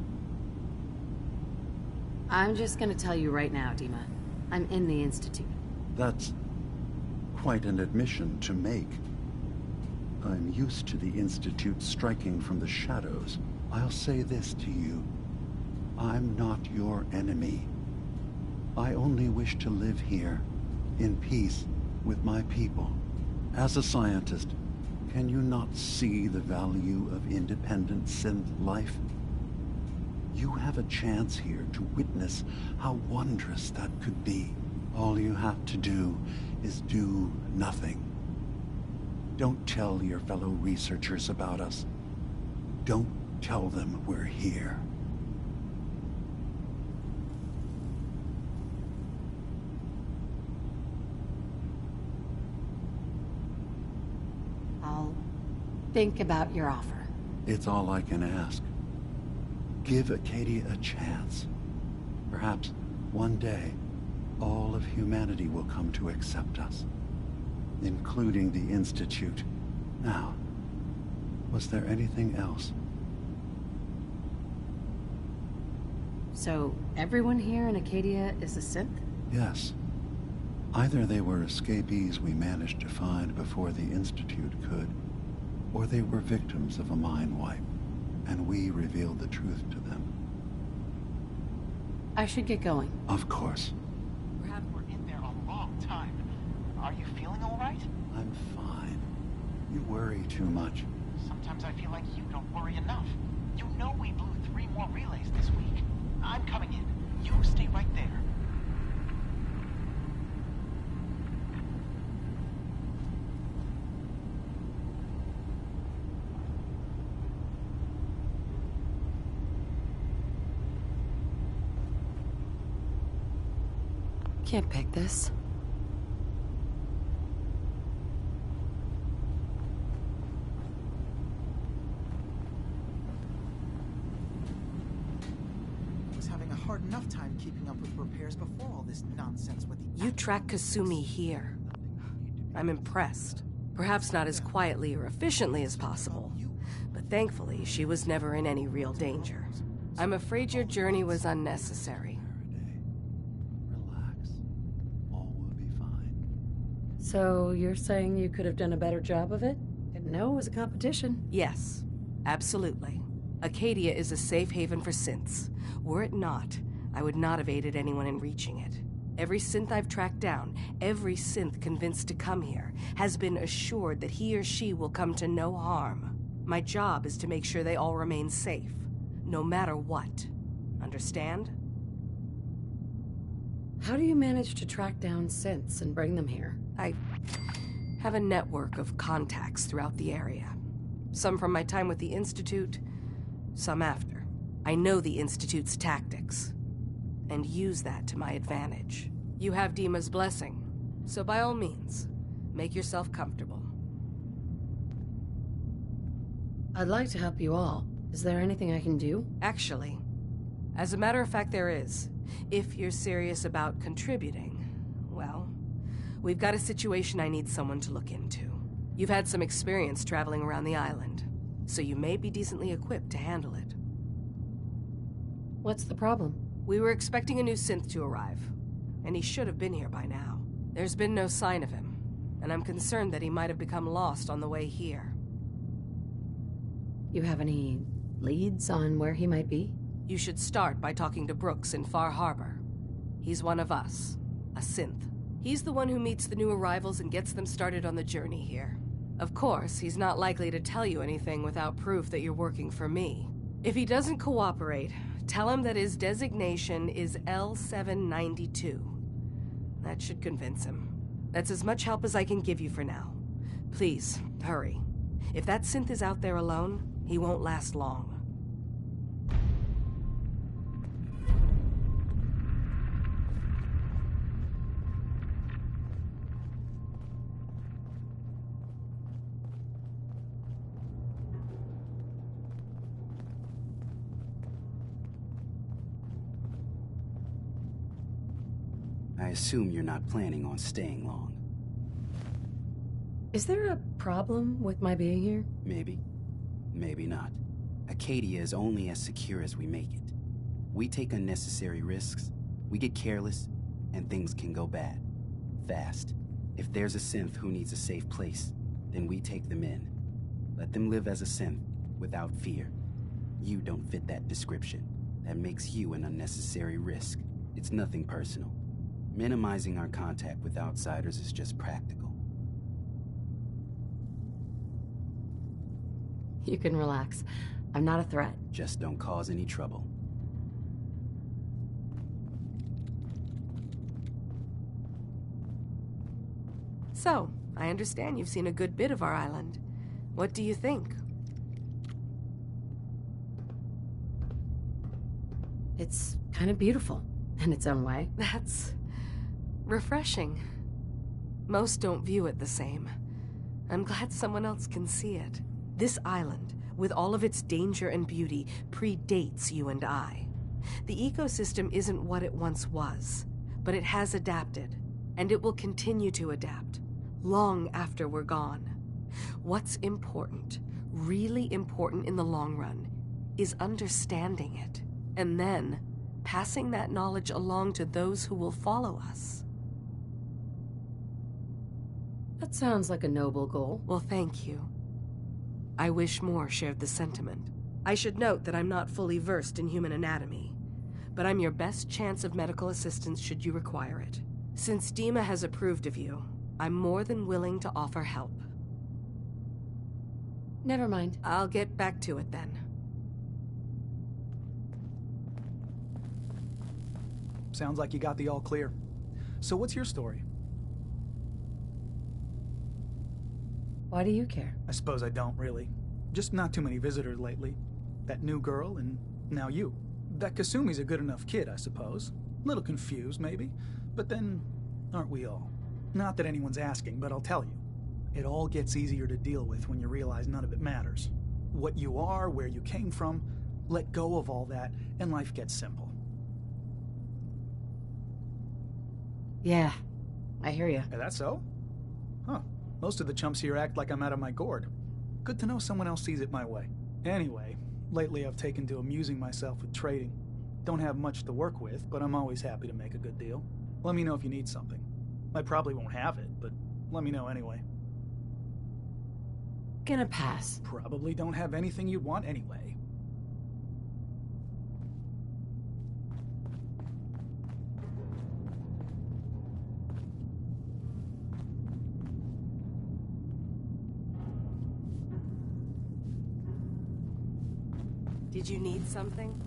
I'm just gonna tell you right now, Dima. I'm in the Institute. That's quite an admission to make. I'm used to the Institute striking from the shadows. I'll say this to you. I'm not your enemy. I only wish to live here, in peace, with my people. As a scientist, can you not see the value of independent synth life? You have a chance here to witness how wondrous that could be. All you have to do is do nothing. Don't tell your fellow researchers about us. Don't tell them we're here. I'll think about your offer. It's all I can ask. Give Acadia a chance. Perhaps one day, all of humanity will come to accept us, including the Institute. Now, was there anything else? So, everyone here in Acadia is a synth? Yes. Either they were escapees we managed to find before the Institute could, or they were victims of a mind wipe, and we revealed the truth to them. I should get going. Of course. Brad, we're in there a long time. Are you feeling all right? I'm fine. You worry too much. Sometimes I feel like you don't worry enough. You know we blew 3 more relays this week. I'm coming in. You stay right there. Can't pick this. I was having a hard enough time keeping up with repairs before all this nonsense with the... You track Kasumi here. I'm impressed. Perhaps not as quietly or efficiently as possible, but thankfully she was never in any real danger. I'm afraid your journey was unnecessary. So you're saying you could have done a better job of it? Didn't know it was a competition. Yes, absolutely. Acadia is a safe haven for synths. Were it not, I would not have aided anyone in reaching it. Every synth I've tracked down, every synth convinced to come here, has been assured that he or she will come to no harm. My job is to make sure they all remain safe, no matter what. Understand? How do you manage to track down synths and bring them here? I have a network of contacts throughout the area. Some from my time with the Institute, some after. I know the Institute's tactics, and use that to my advantage. You have Dima's blessing, so by all means, make yourself comfortable. I'd like to help you all. Is there anything I can do? Actually, as a matter of fact, there is. If you're serious about contributing, well, we've got a situation I need someone to look into. You've had some experience traveling around the island, so you may be decently equipped to handle it. What's the problem? We were expecting a new synth to arrive, and he should have been here by now. There's been no sign of him, and I'm concerned that he might have become lost on the way here. You have any leads on where he might be? You should start by talking to Brooks in Far Harbor. He's one of us, a synth. He's the one who meets the new arrivals and gets them started on the journey here. Of course, he's not likely to tell you anything without proof that you're working for me. If he doesn't cooperate, tell him that his designation is L792. That should convince him. That's as much help as I can give you for now. Please, hurry. If that synth is out there alone, he won't last long. I assume you're not planning on staying long. Is there a problem with my being here? Maybe. Maybe not. Acadia is only as secure as we make it. We take unnecessary risks, we get careless, and things can go bad. Fast. If there's a synth who needs a safe place, then we take them in. Let them live as a synth, without fear. You don't fit that description. That makes you an unnecessary risk. It's nothing personal. Minimizing our contact with outsiders is just practical. You can relax. I'm not a threat. Just don't cause any trouble. So, I understand you've seen a good bit of our island. What do you think? It's kind of beautiful, in its own way. That's refreshing. Most don't view it the same. I'm glad someone else can see it. This island, with all of its danger and beauty, predates you and I. The ecosystem isn't what it once was, but it has adapted, and it will continue to adapt, long after we're gone. What's important, really important in the long run, is understanding it, and then passing that knowledge along to those who will follow us. That sounds like a noble goal. Well, thank you. I wish more shared the sentiment. I should note that I'm not fully versed in human anatomy, but I'm your best chance of medical assistance should you require it. Since Dima has approved of you, I'm more than willing to offer help. Never mind. I'll get back to it then. Sounds like you got the all clear. So what's your story? Why do you care? I suppose I don't, really. Just not too many visitors lately. That new girl, and now you. That Kasumi's a good enough kid, I suppose. A little confused, maybe. But then, aren't we all? Not that anyone's asking, but I'll tell you. It all gets easier to deal with when you realize none of it matters. What you are, where you came from, let go of all that, and life gets simple. Yeah, I hear you. Is that so? Huh. Most of the chumps here act like I'm out of my gourd. Good to know someone else sees it my way. Anyway, lately I've taken to amusing myself with trading. Don't have much to work with, but I'm always happy to make a good deal. Let me know if you need something. I probably won't have it, but let me know anyway. Gonna pass. Probably don't have anything you'd want anyway. Did you need something?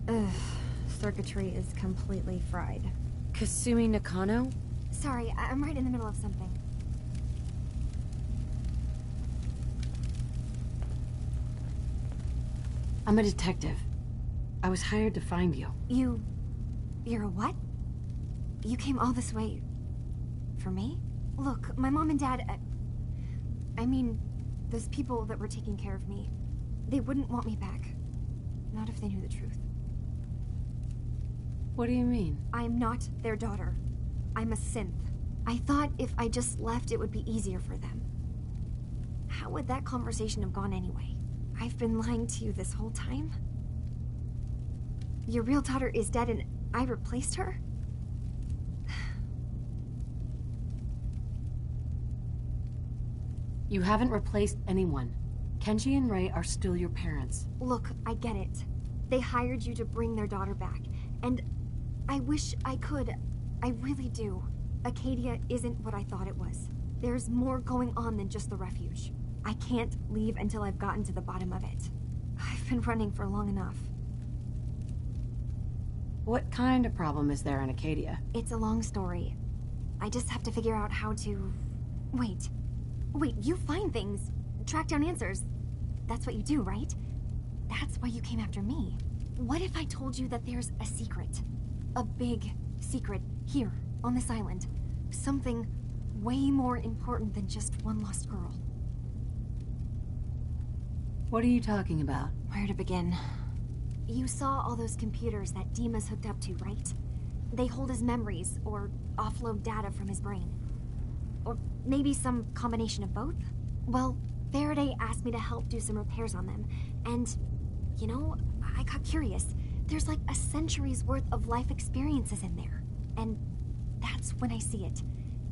Ugh, circuitry is completely fried. Kasumi Nakano? Sorry, I'm right in the middle of something. I'm a detective. I was hired to find you. You're a what? You came all this way... for me? Look, my mom and dad... I mean, those people that were taking care of me, they wouldn't want me back. Not if they knew the truth. What do you mean? I'm not their daughter. I'm a synth. I thought if I just left, it would be easier for them. How would that conversation have gone anyway? I've been lying to you this whole time? Your real daughter is dead and I replaced her? You haven't replaced anyone. Kenji and Ray are still your parents. Look, I get it. They hired you to bring their daughter back, and I wish I could. I really do. Acadia isn't what I thought it was. There's more going on than just the refuge. I can't leave until I've gotten to the bottom of it. I've been running for long enough. What kind of problem is there in Acadia? It's a long story. I just have to figure out how to... Wait, you find things, track down answers. That's what you do, right? That's why you came after me. What if I told you that there's a secret? A big secret here, on this island. Something way more important than just one lost girl. What are you talking about? Where to begin? You saw all those computers that Dima's hooked up to, right? They hold his memories, or offload data from his brain. Or maybe some combination of both? Well, Faraday asked me to help do some repairs on them, and, you know, I got curious. There's like a century's worth of life experiences in there. And that's when I see it.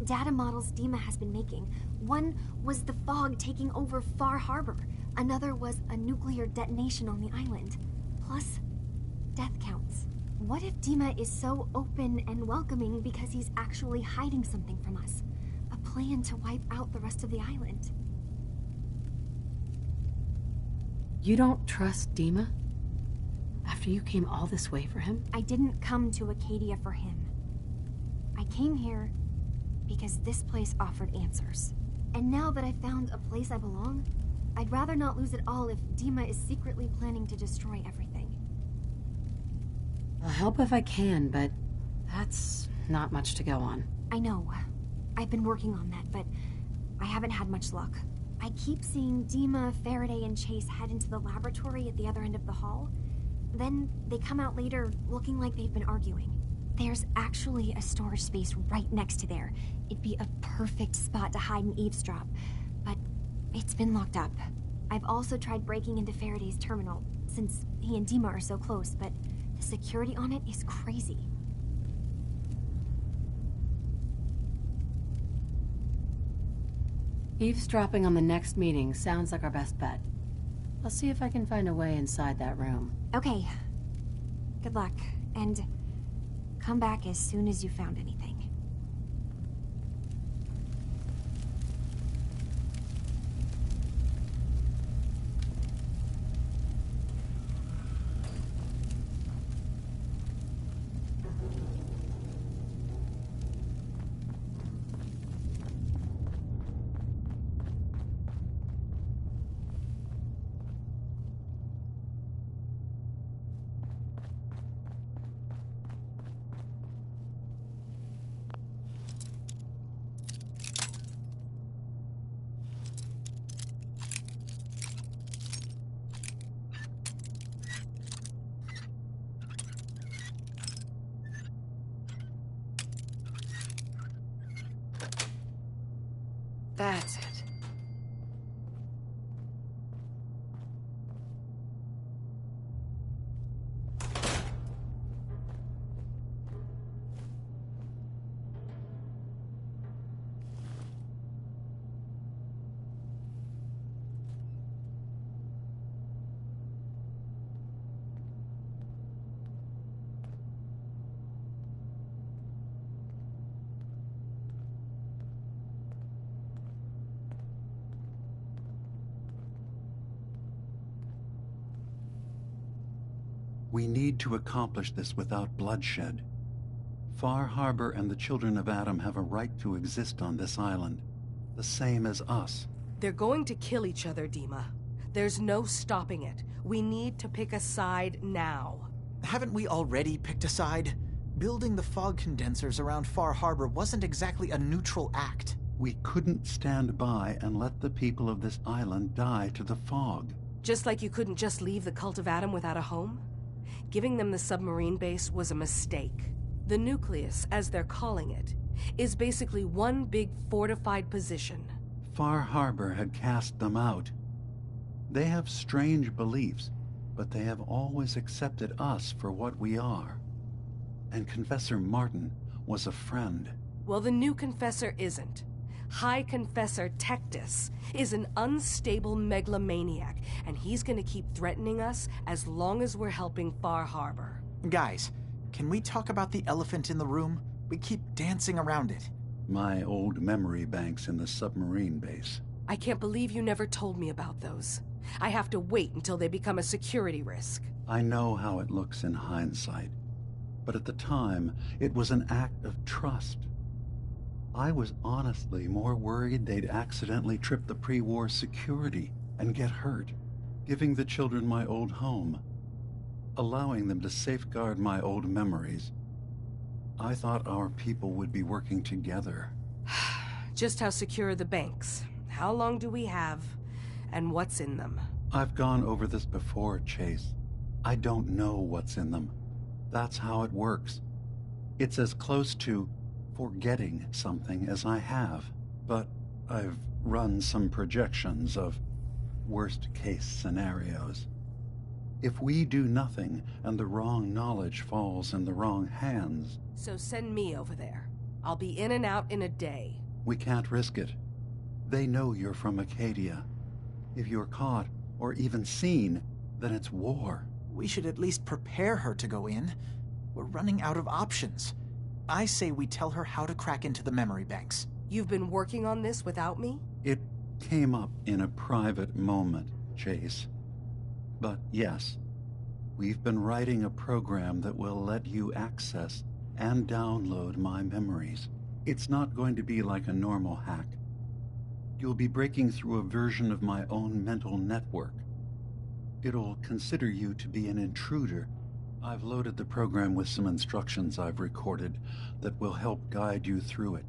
Data models Dima has been making. One was the fog taking over Far Harbor. Another was a nuclear detonation on the island. Plus, death counts. What if Dima is so open and welcoming because he's actually hiding something from us? A plan to wipe out the rest of the island. You don't trust Dima? After you came all this way for him? I didn't come to Acadia for him. I came here because this place offered answers. And now that I found a place I belong, I'd rather not lose it all if Dima is secretly planning to destroy everything. I'll help if I can, but that's not much to go on. I know. I've been working on that, but I haven't had much luck. I keep seeing Dima, Faraday, and Chase head into the laboratory at the other end of the hall. Then they come out later looking like they've been arguing. There's actually a storage space right next to there. It'd be a perfect spot to hide and eavesdrop, but it's been locked up. I've also tried breaking into Faraday's terminal, since he and Dima are so close, but the security on it is crazy. Eavesdropping on the next meeting sounds like our best bet. I'll see if I can find a way inside that room. Okay. Good luck, and come back as soon as you found anything. That's it. We need to accomplish this without bloodshed. Far Harbor and the children of Adam have a right to exist on this island, the same as us. They're going to kill each other, Dima. There's no stopping it. We need to pick a side now. Haven't we already picked a side? Building the fog condensers around Far Harbor wasn't exactly a neutral act. We couldn't stand by and let the people of this island die to the fog. Just like you couldn't just leave the Cult of Adam without a home? Giving them the submarine base was a mistake. The nucleus, as they're calling it, is basically one big fortified position. Far Harbor had cast them out. They have strange beliefs, but they have always accepted us for what we are. And Confessor Martin was a friend. Well, the new Confessor isn't. High Confessor Tectus is an unstable megalomaniac, and he's gonna keep threatening us as long as we're helping Far Harbor. Guys, can we talk about the elephant in the room? We keep dancing around it. My old memory banks in the submarine base. I can't believe you never told me about those. I have to wait until they become a security risk. I know how it looks in hindsight, but at the time, it was an act of trust. I was honestly more worried they'd accidentally trip the pre-war security and get hurt, giving the children my old home, allowing them to safeguard my old memories. I thought our people would be working together. Just how secure are the banks? How long do we have? And what's in them? I've gone over this before, Chase. I don't know what's in them. That's how it works. It's as close to forgetting something as I have, but I've run some projections of worst-case scenarios. If we do nothing and the wrong knowledge falls in the wrong hands... So send me over there. I'll be in and out in a day. We can't risk it. They know you're from Acadia. If you're caught, or even seen, then it's war. We should at least prepare her to go in. We're running out of options. I say we tell her how to crack into the memory banks. You've been working on this without me? It came up in a private moment, Chase. But yes, we've been writing a program that will let you access and download my memories. It's not going to be like a normal hack. You'll be breaking through a version of my own mental network. It'll consider you to be an intruder. I've loaded the program with some instructions I've recorded that will help guide you through it.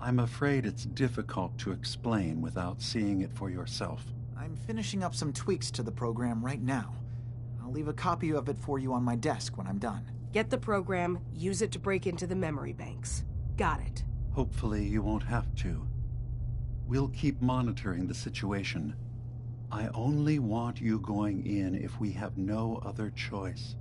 I'm afraid it's difficult to explain without seeing it for yourself. I'm finishing up some tweaks to the program right now. I'll leave a copy of it for you on my desk when I'm done. Get the program, use it to break into the memory banks. Got it. Hopefully you won't have to. We'll keep monitoring the situation. I only want you going in if we have no other choice.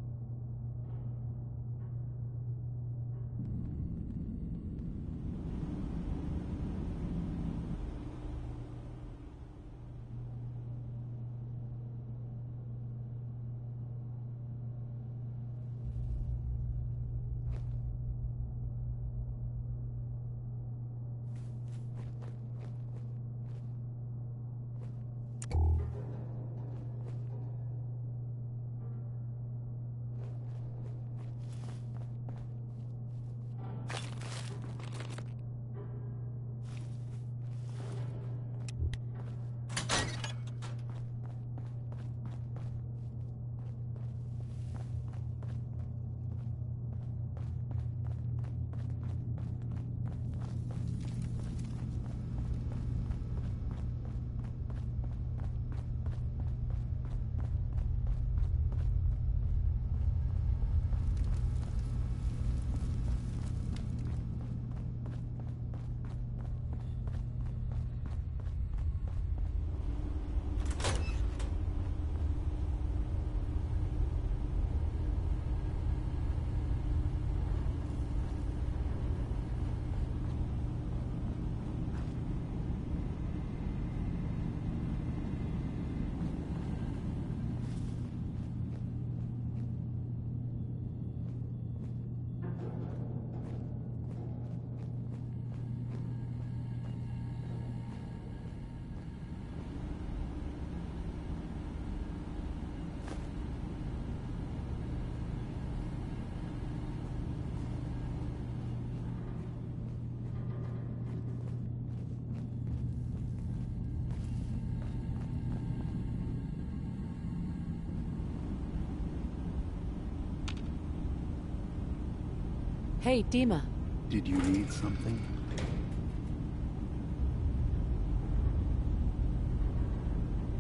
Hey, Dima. Did you need something?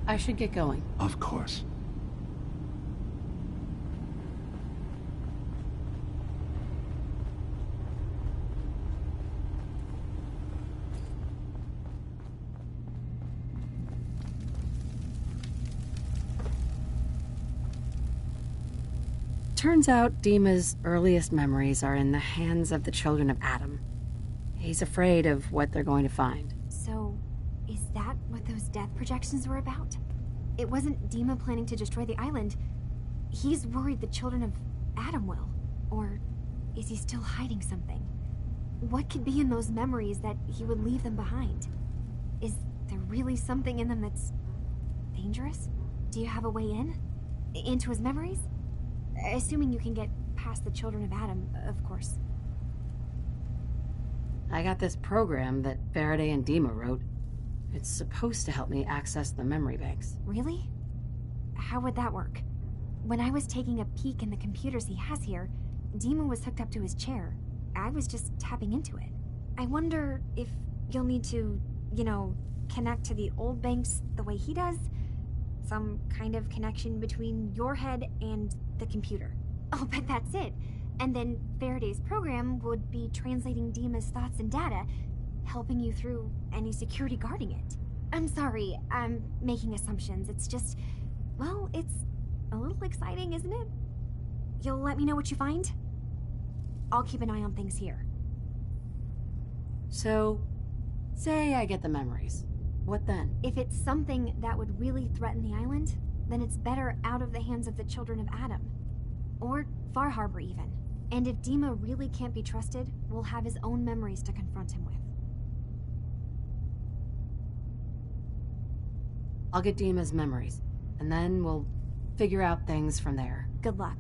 I should get going. Of course. Turns out Dima's earliest memories are in the hands of the children of Adam. He's afraid of what they're going to find. So, is that what those death projections were about? It wasn't Dima planning to destroy the island. He's worried the children of Adam will. Or is he still hiding something? What could be in those memories that he would leave them behind? Is there really something in them that's dangerous? Do you have a way in? Into his memories? Assuming you can get past the children of Adam, of course. I got this program that Faraday and Dima wrote. It's supposed to help me access the memory banks. Really? How would that work? When I was taking a peek in the computers he has here, Dima was hooked up to his chair. I was just tapping into it. I wonder if you'll need to, connect to the old banks the way he does? Some kind of connection between your head and the computer. Oh, but that's it. And then Faraday's program would be translating Dima's thoughts and data, helping you through any security guarding it. I'm sorry, I'm making assumptions. It's just, well, it's a little exciting, isn't it? You'll let me know what you find? I'll keep an eye on things here. So, say I get the memories. What then? If it's something that would really threaten the island, then it's better out of the hands of the children of Adam. Or Far Harbor, even. And if Dima really can't be trusted, we'll have his own memories to confront him with. I'll get Dima's memories, and then we'll figure out things from there. Good luck.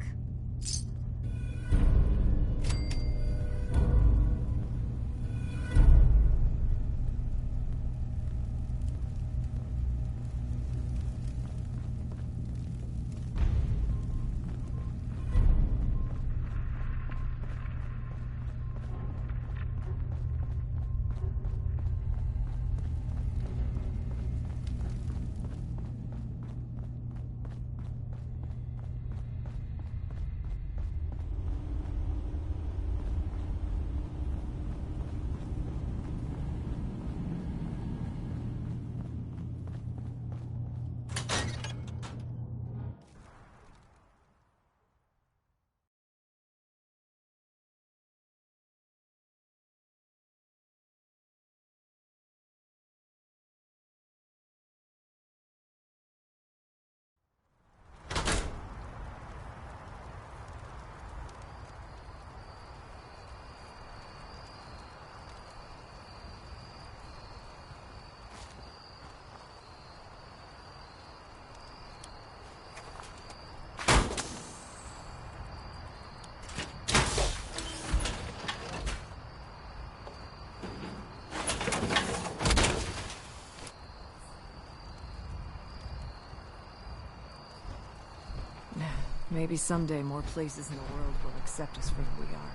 Maybe someday more places in the world will accept us for who we are.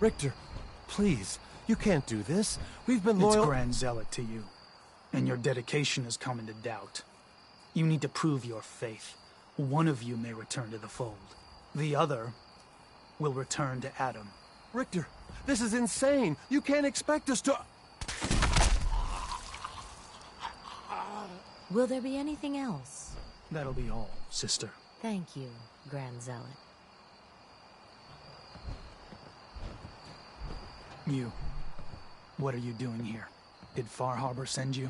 Richter, please, you can't do this. We've been loyal— It's Grand Zealot to you, and your dedication has come into doubt. You need to prove your faith. One of you may return to the fold. The other will return to Adam. Richter, this is insane. You can't expect us to— Will there be anything else? That'll be all, sister. Thank you, Grand Zealot. You. What are you doing here? Did Far Harbor send you?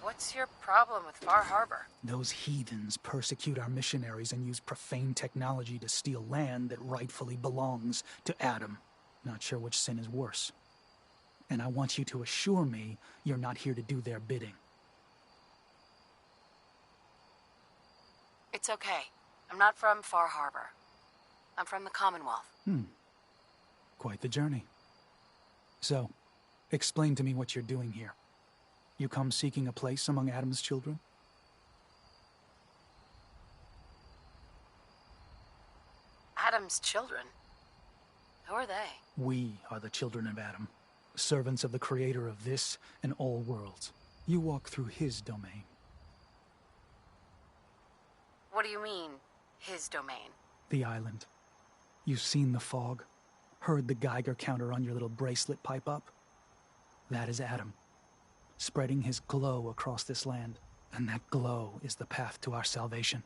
What's your problem with Far Harbor? Those heathens persecute our missionaries and use profane technology to steal land that rightfully belongs to Adam. Not sure which sin is worse. And I want you to assure me you're not here to do their bidding. It's okay. I'm not from Far Harbor. I'm from the Commonwealth. Quite the journey. So, explain to me what you're doing here. You come seeking a place among Adam's children? Adam's children? Who are they? We are the children of Adam, servants of the creator of this and all worlds. You walk through his domain. What do you mean, his domain? The island. You've seen the fog, heard the Geiger counter on your little bracelet pipe up? That is Adam, spreading his glow across this land, and that glow is the path to our salvation.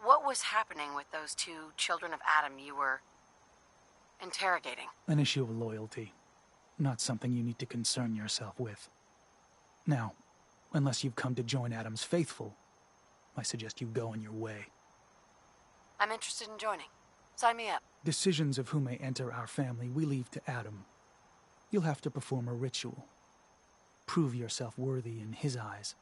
What was happening with those two children of Adam you were interrogating? An issue of loyalty, not something you need to concern yourself with. Now, unless you've come to join Adam's faithful, I suggest you go on your way. I'm interested in joining. Sign me up. Decisions of who may enter our family we leave to Adam. You'll have to perform a ritual. Prove yourself worthy in his eyes.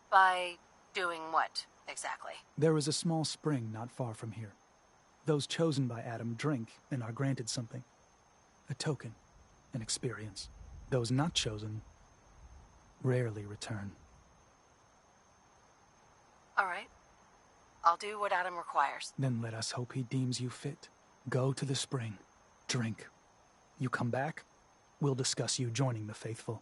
By doing what, exactly? There is a small spring not far from here. Those chosen by Adam drink and are granted something. A token, an experience. Those not chosen rarely return. All right. I'll do what Adam requires. Then let us hope he deems you fit. Go to the spring. Drink. You come back, we'll discuss you joining the faithful.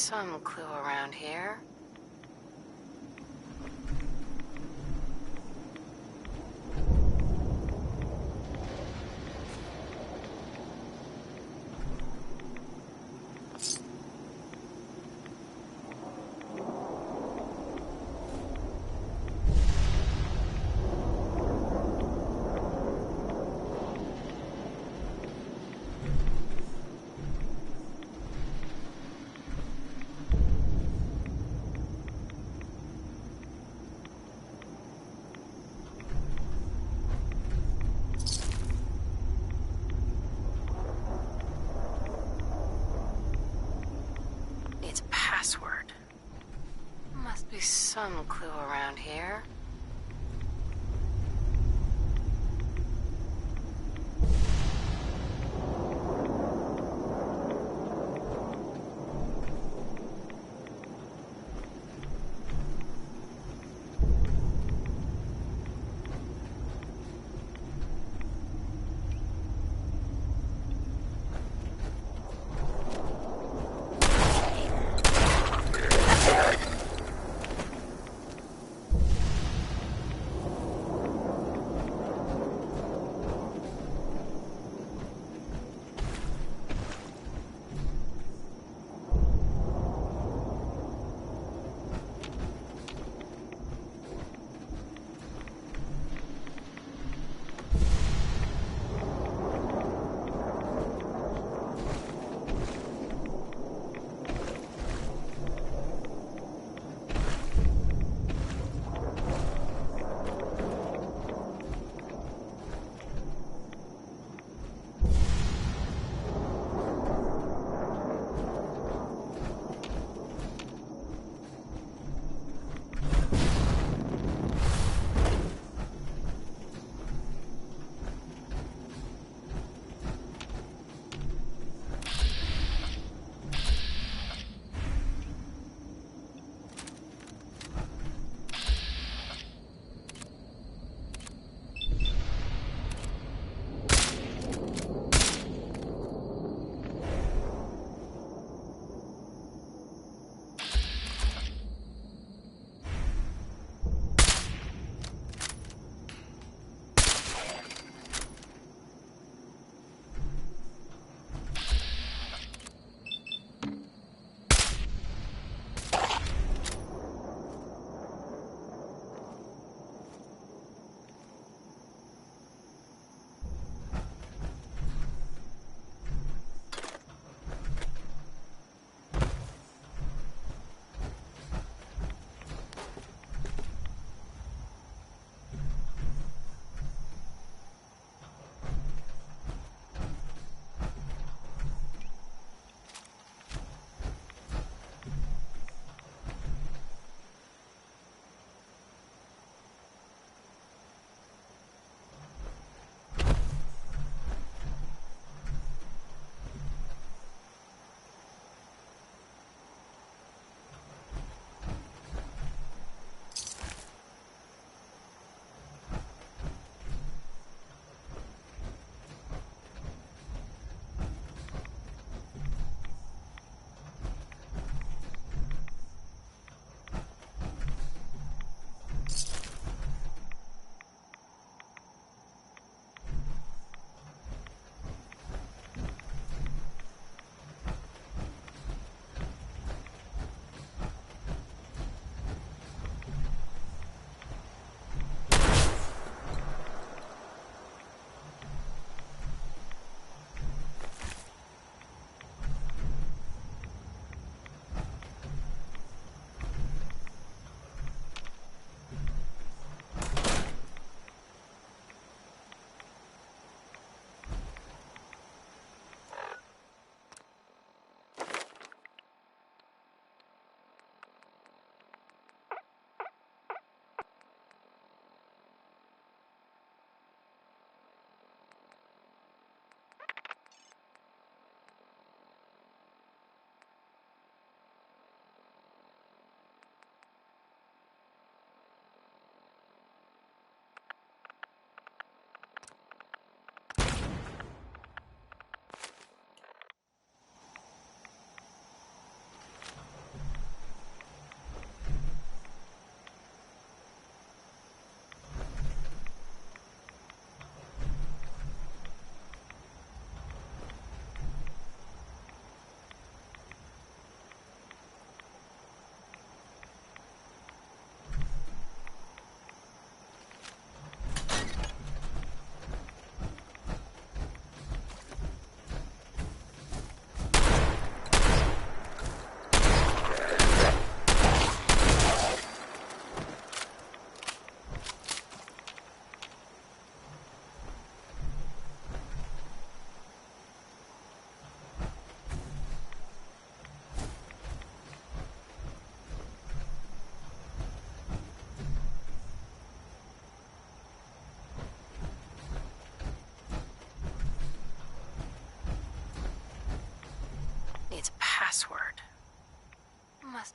some clue around here. Needs a password. Must be some clue around here.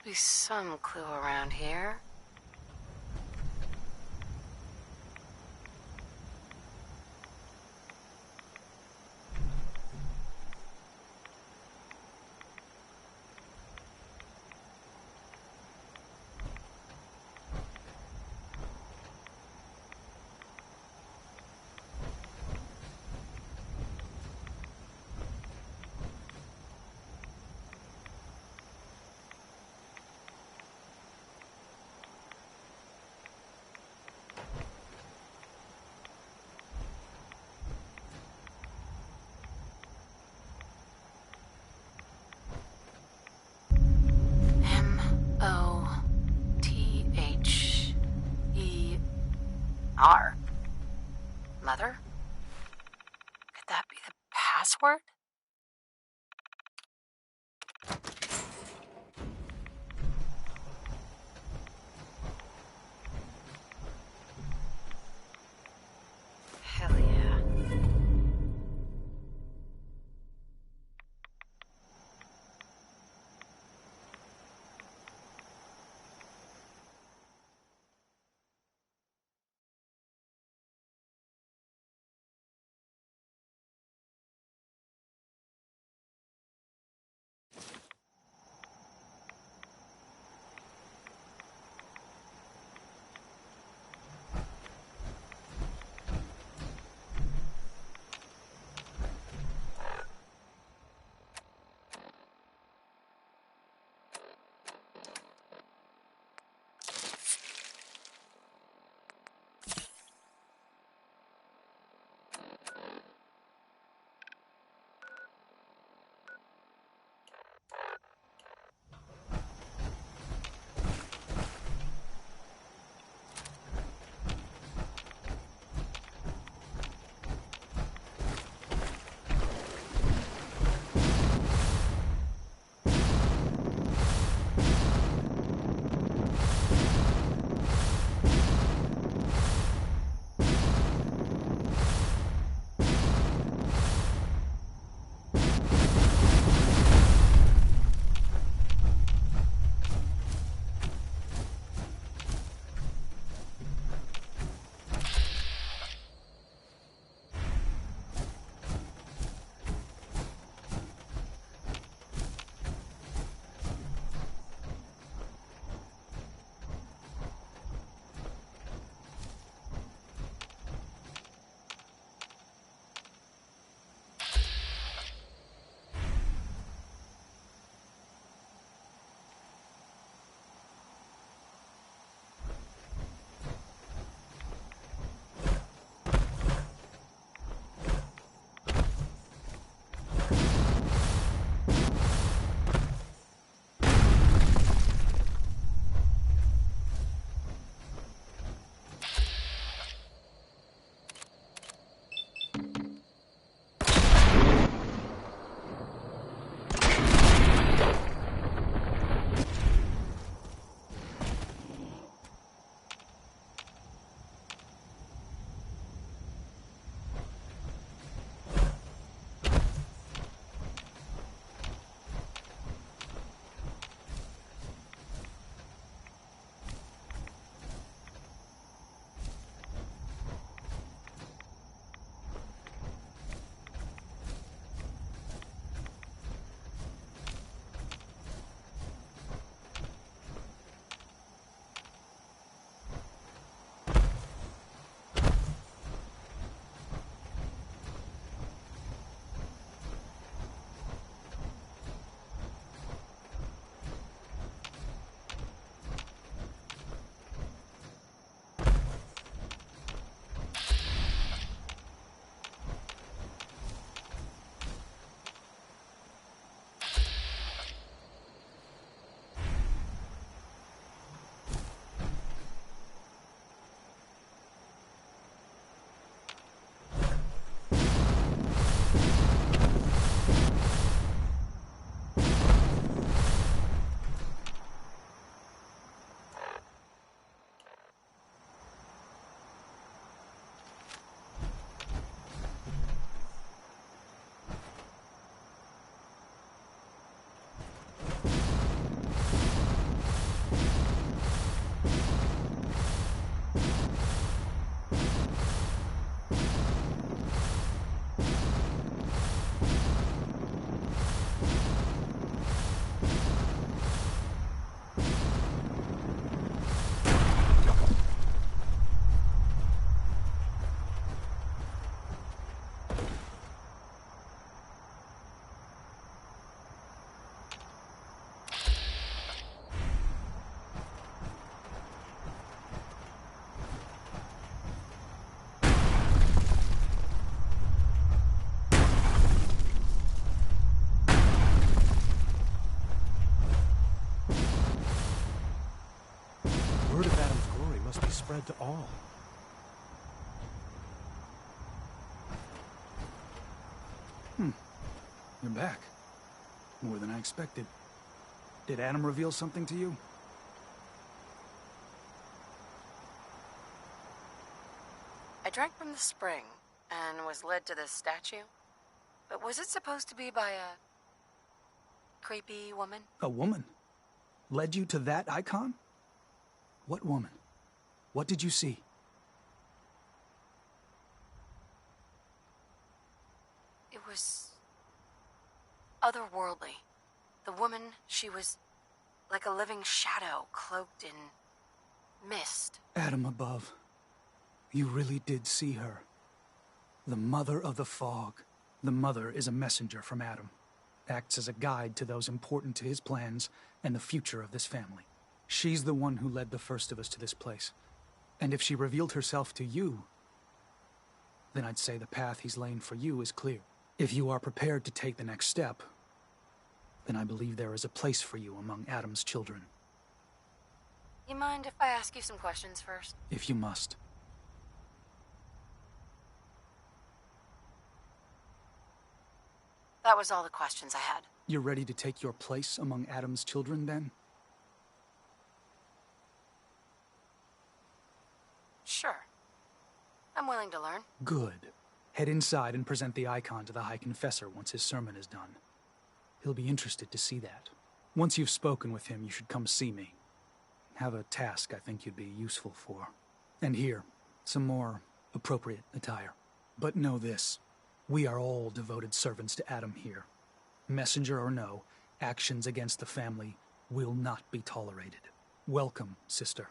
Be some clue around here. M-O-T-H-E-R. Mother? Could that be the password? happened to all? You're back. More than I expected. Did Adam reveal something to you? I drank from the spring and was led to this statue. But was it supposed to be by a creepy woman? A woman? Led you to that icon? What woman? What did you see? It was otherworldly. The woman, she was like a living shadow cloaked in mist. Adam above. You really did see her. The Mother of the Fog. The Mother is a messenger from Adam. Acts as a guide to those important to his plans and the future of this family. She's the one who led the first of us to this place. And if she revealed herself to you, then I'd say the path he's laying for you is clear. If you are prepared to take the next step, then I believe there is a place for you among Adam's children. You mind if I ask you some questions first? If you must. That was all the questions I had. You're ready to take your place among Adam's children, then? Sure. I'm willing to learn. Good. Head inside and present the icon to the High Confessor once his sermon is done. He'll be interested to see that. Once you've spoken with him, you should come see me. Have a task I think you'd be useful for. And here, some more appropriate attire. But know this. We are all devoted servants to Adam here. Messenger or no, actions against the family will not be tolerated. Welcome, sister.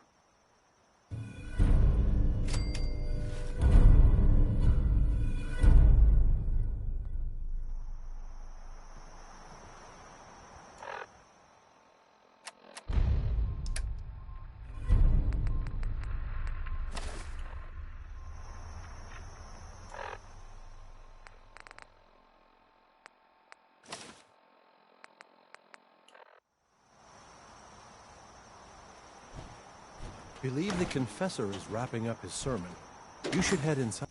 Believe the confessor is wrapping up his sermon. You should head inside.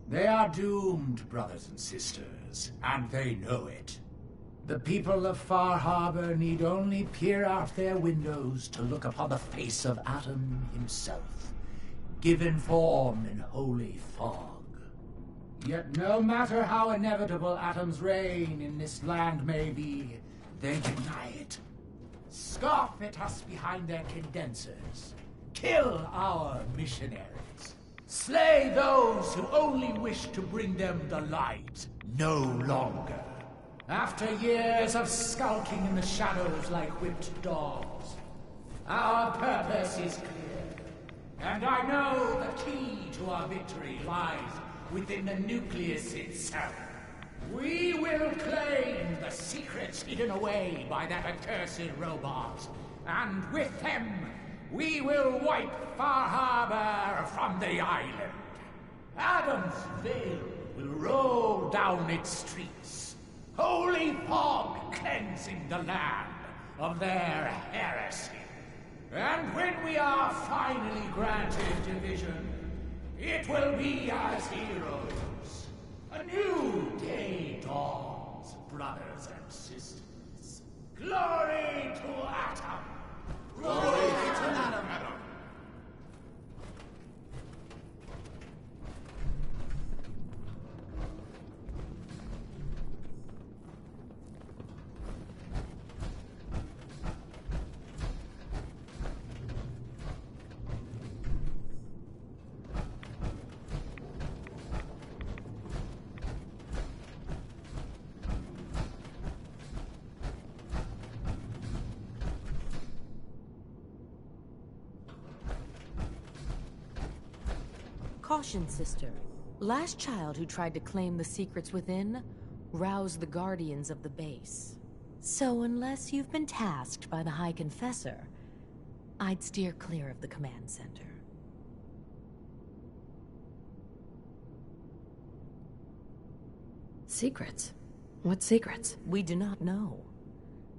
They are doomed, brothers and sisters, and they know it. The people of Far Harbor need only peer out their windows to look upon the face of Adam himself, given form in holy fog. Yet no matter how inevitable Adam's reign in this land may be, they deny it. Scoff at us behind their condensers. Kill our missionaries. Slay those who only wish to bring them the light no longer. After years of skulking in the shadows like whipped dogs, our purpose is clear. And I know the key to our victory lies within the nucleus itself. We will claim the secrets hidden away by that accursed robot. And with them, we will wipe Far Harbor from the island. Adam's veil will roll down its streets. Holy fog cleansing the land of their heresy. And when we are finally granted division, it will be as heroes. A new day dawns, brothers and sisters. Glory to Adam! Glory to Adam! Caution, sister. Last child who tried to claim the secrets within roused the guardians of the base. So unless you've been tasked by the High Confessor, I'd steer clear of the command center. Secrets? What secrets? We do not know.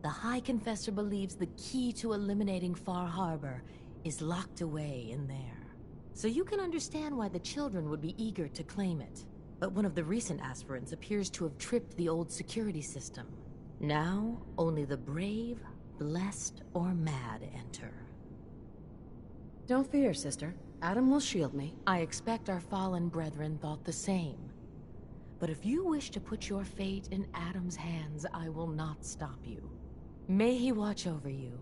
The High Confessor believes the key to eliminating Far Harbor is locked away in there. So you can understand why the children would be eager to claim it. But one of the recent aspirants appears to have tripped the old security system. Now, only the brave, blessed, or mad enter. Don't fear, sister. Adam will shield me. I expect our fallen brethren thought the same. But if you wish to put your fate in Adam's hands, I will not stop you. May he watch over you.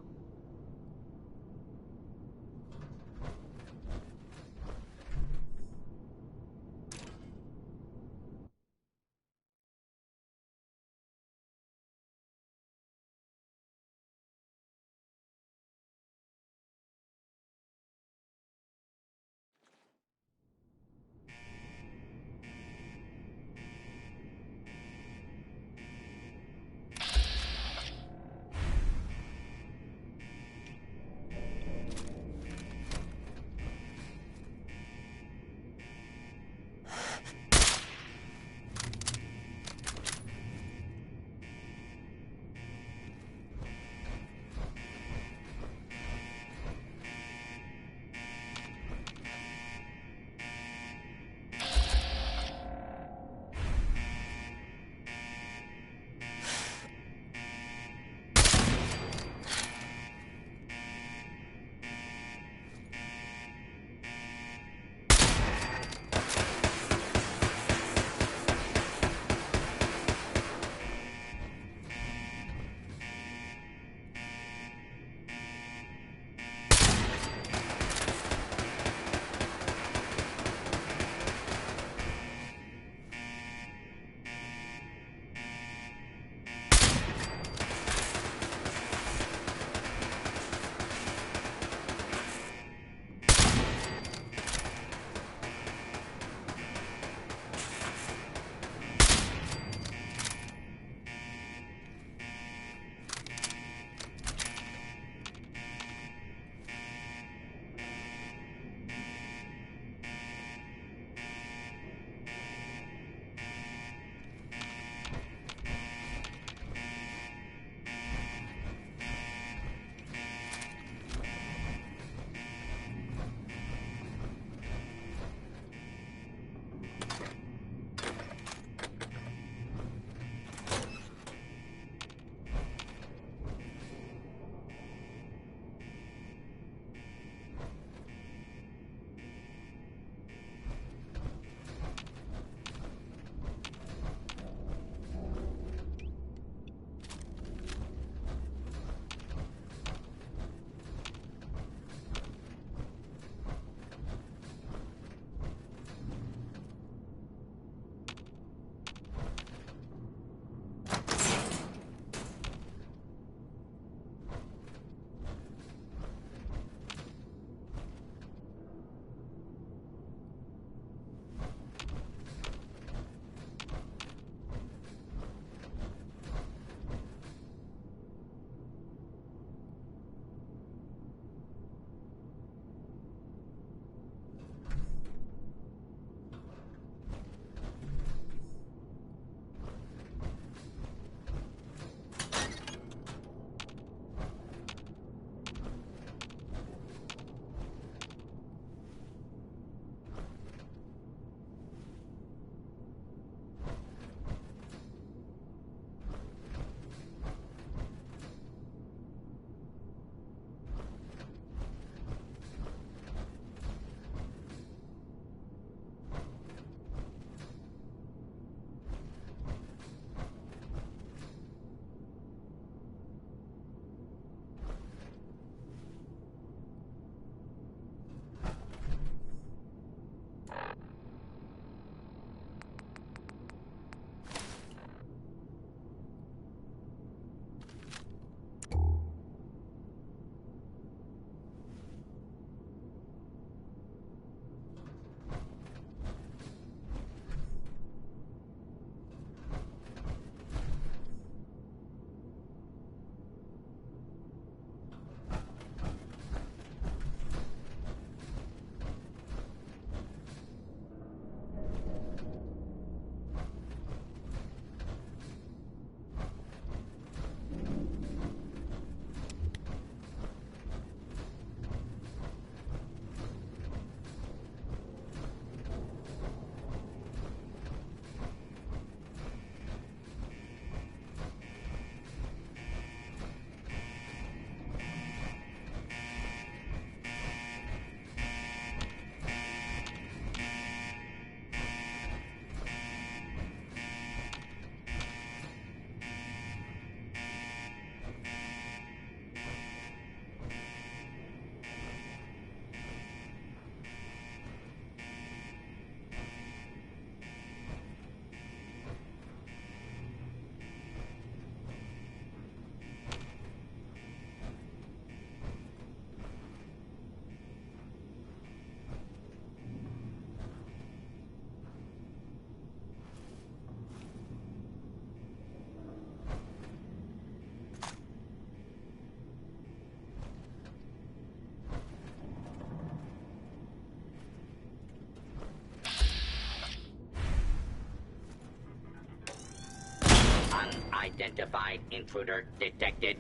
Unidentified intruder detected.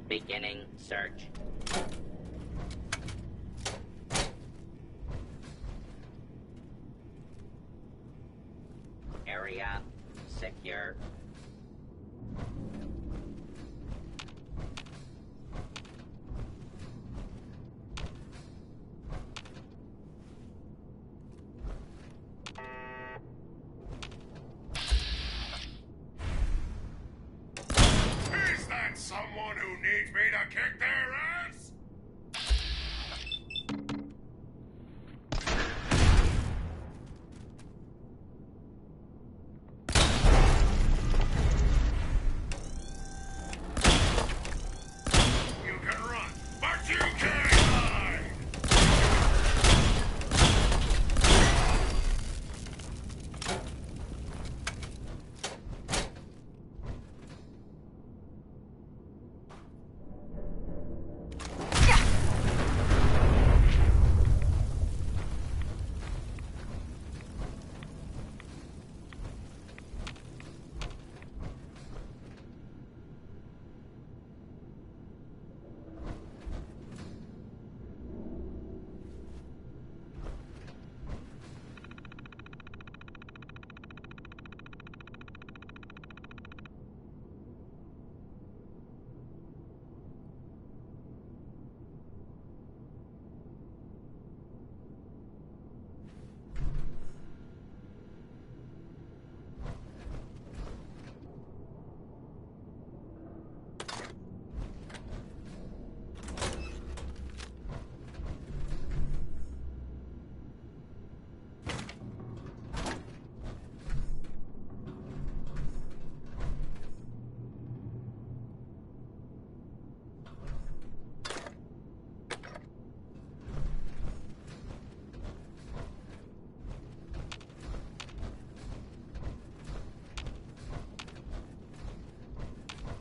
Beginning search. Area secure. Is that someone who needs me to kick their ass? You can run, but you can't hide!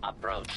Approach.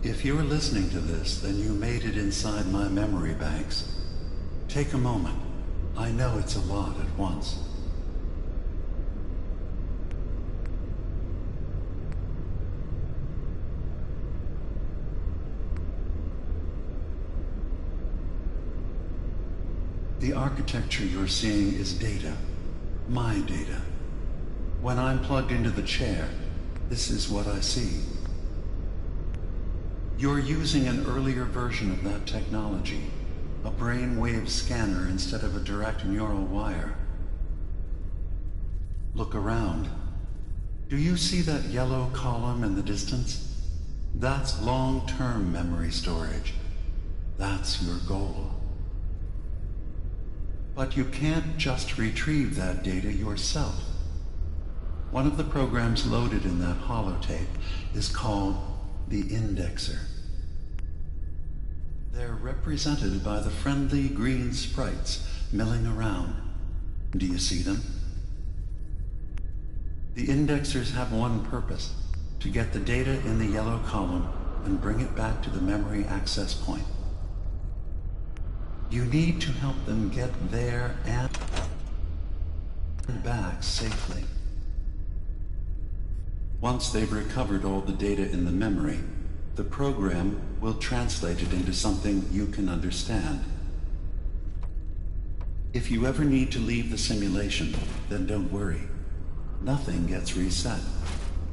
If you're listening to this, then you made it inside my memory banks. Take a moment. I know it's a lot at once. The architecture you're seeing is data. My data. When I'm plugged into the chair, this is what I see. You're using an earlier version of that technology, a brainwave scanner instead of a direct neural wire. Look around. Do you see that yellow column in the distance? That's long-term memory storage. That's your goal. But you can't just retrieve that data yourself. One of the programs loaded in that holotape is called the Indexer. They're represented by the friendly green sprites milling around. Do you see them? The Indexers have one purpose: to get the data in the yellow column and bring it back to the memory access point. You need to help them get there and back safely. Once they've recovered all the data in the memory, the program will translate it into something you can understand. If you ever need to leave the simulation, then don't worry. Nothing gets reset.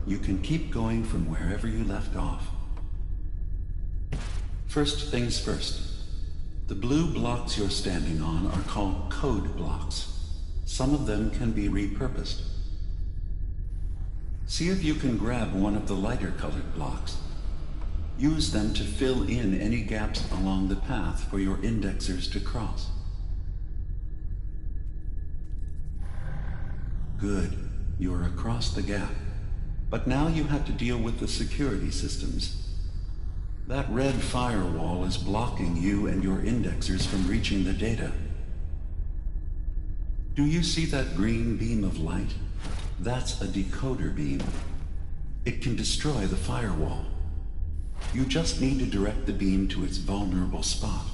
You can keep going from wherever you left off. First things first. The blue blocks you're standing on are called code blocks. Some of them can be repurposed. See if you can grab one of the lighter colored blocks. Use them to fill in any gaps along the path for your indexers to cross. Good. You're across the gap. But now you have to deal with the security systems. That red firewall is blocking you and your indexers from reaching the data. Do you see that green beam of light? That's a decoder beam. It can destroy the firewall. You just need to direct the beam to its vulnerable spot.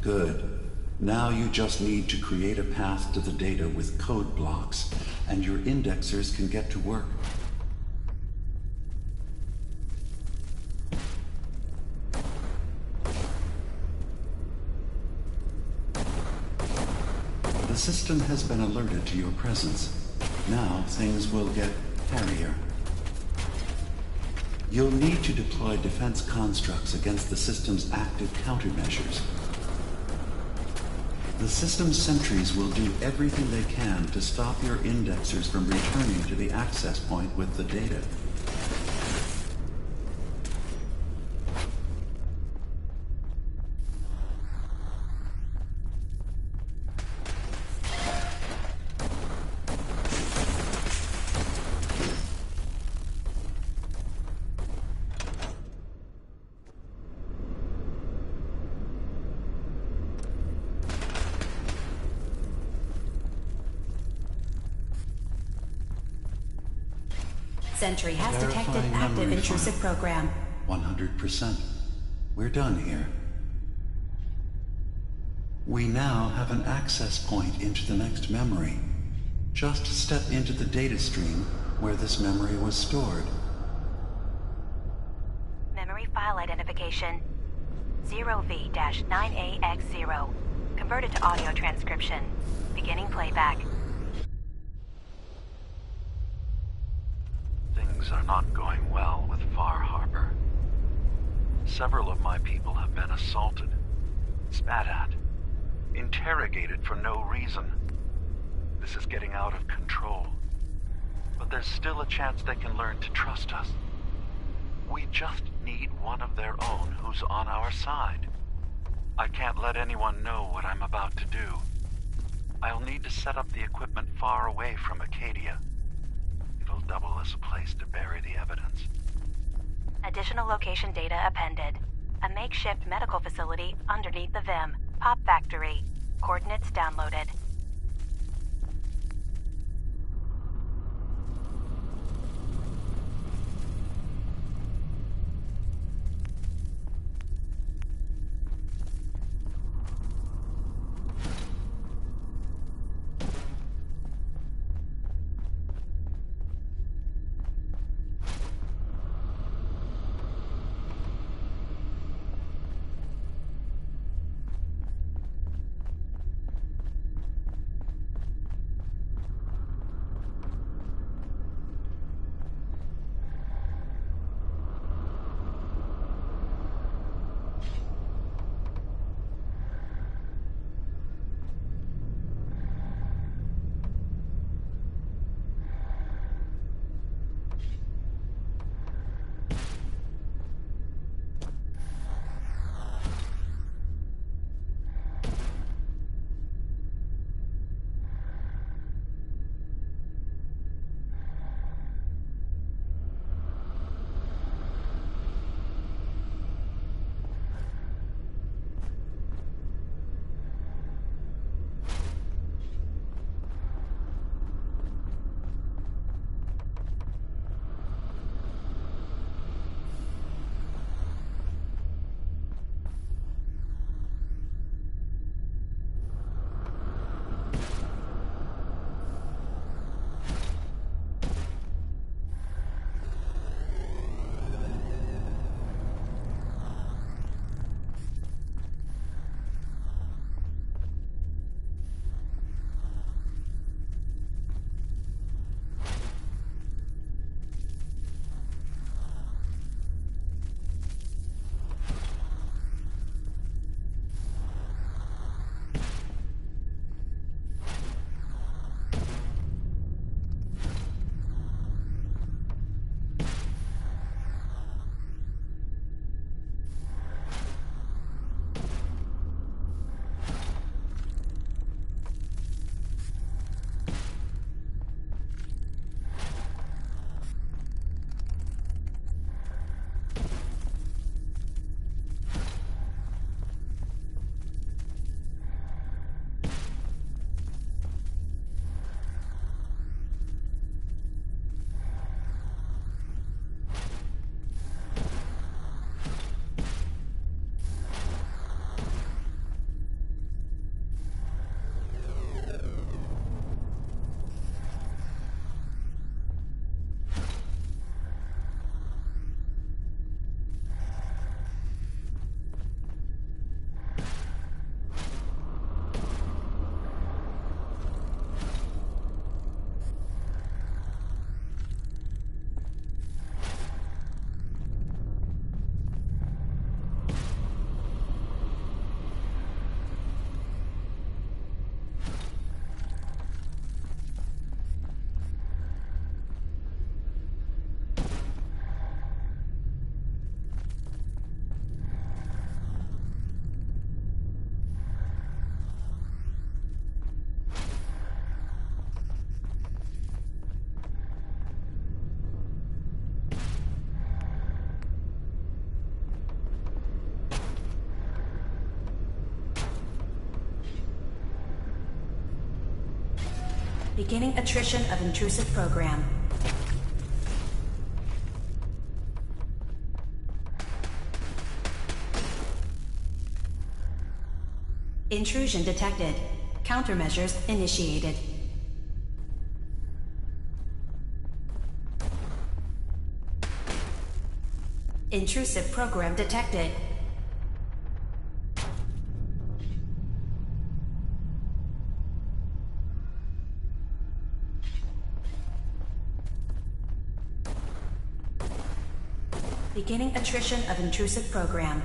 Good. Now you just need to create a path to the data with code blocks, and your indexers can get to work. The system has been alerted to your presence. Now things will get hairier. You'll need to deploy defense constructs against the system's active countermeasures. The system's sentries will do everything they can to stop your indexers from returning to the access point with the data. Sentry has detected Verifying active memory intrusive file. program. 100%. We're done here. We now have an access point into the next memory. Just step into the data stream where this memory was stored. Memory file identification 0V-9AX0. Converted to audio transcription. Beginning playback. Things are not going well with Far Harbor. Several of my people have been assaulted, spat at, interrogated for no reason. This is getting out of control. But there's still a chance they can learn to trust us. We just need one of their own who's on our side. I can't let anyone know what I'm about to do. I'll need to set up the equipment far away from Acadia. It'll double as a place to bury the evidence. Additional location data appended. A makeshift medical facility underneath the VIM. Pop Factory. Coordinates downloaded. Beginning attrition of intrusive program. Intrusion detected. Countermeasures initiated. Intrusive program detected. Beginning attrition of intrusive program.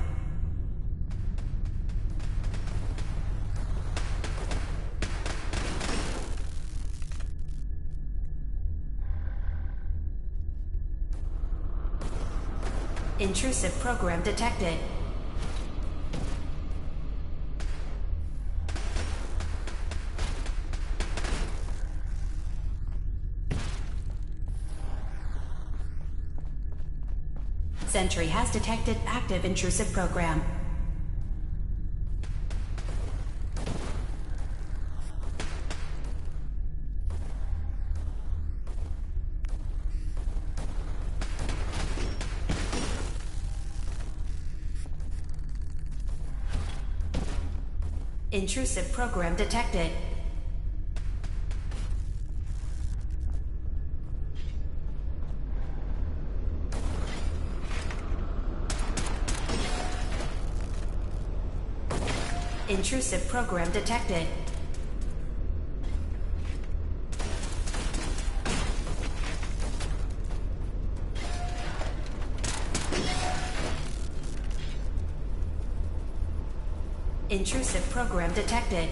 Intrusive program detected. Sentry has detected active intrusive program. Intrusive program detected. Intrusive program detected. Intrusive program detected.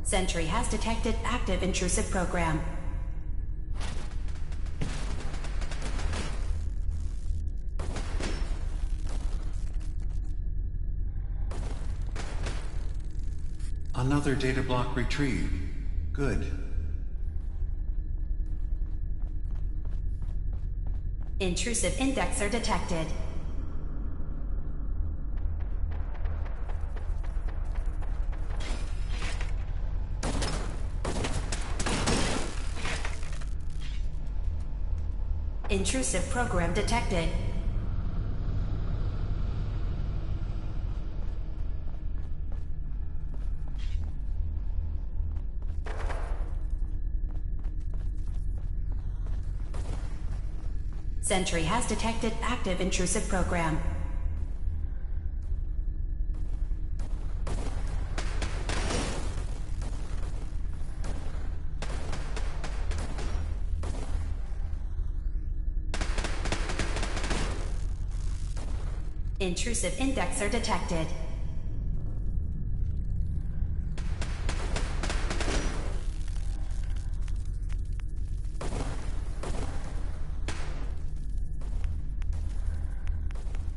Sentry has detected active intrusive program. Another data block retrieved. Good. Intrusive indexer detected. Intrusive program detected. Sentry has detected active intrusive program. Intrusive indexer detected.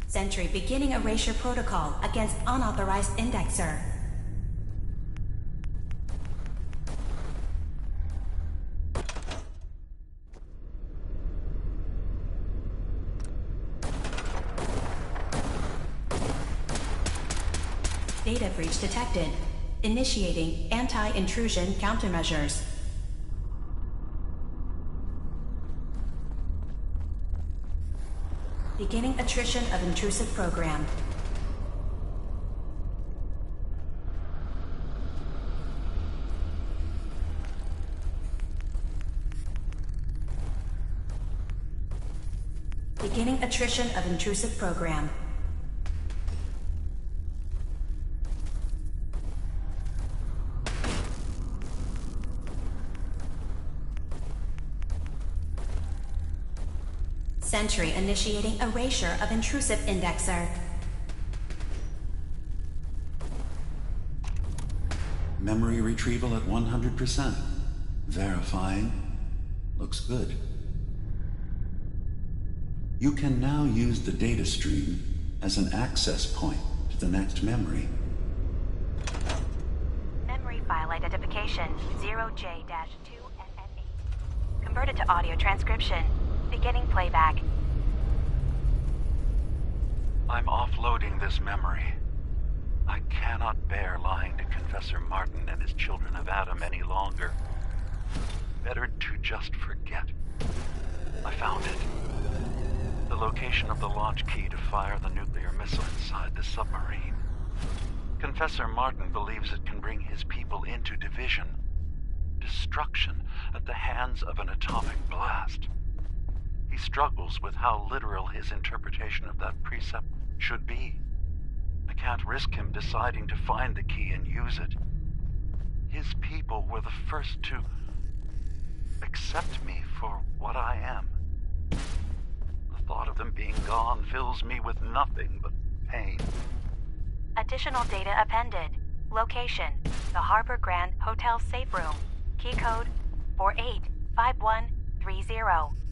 Sentry beginning erasure protocol against unauthorized indexer. Data breach detected. Initiating anti-intrusion countermeasures. Beginning attrition of intrusive program. Beginning attrition of intrusive program. Sentry initiating erasure of intrusive indexer. Memory retrieval at 100%. Verifying. Looks good. You can now use the data stream as an access point to the next memory. Memory file identification 0J-2NN8. Converted to audio transcription. Beginning playback. I'm offloading this memory. I cannot bear lying to Confessor Martin and his children of Adam any longer. Better to just forget. I found it. The location of the launch key to fire the nuclear missile inside the submarine. Confessor Martin believes it can bring his people into division. Destruction at the hands of an atomic blast. He struggles with how literal his interpretation of that precept should be. I can't risk him deciding to find the key and use it. His people were the first to accept me for what I am. of them being gone fills me with nothing but pain. Additional data appended. Location: the Harbor Grand Hotel safe room. Key code 485130.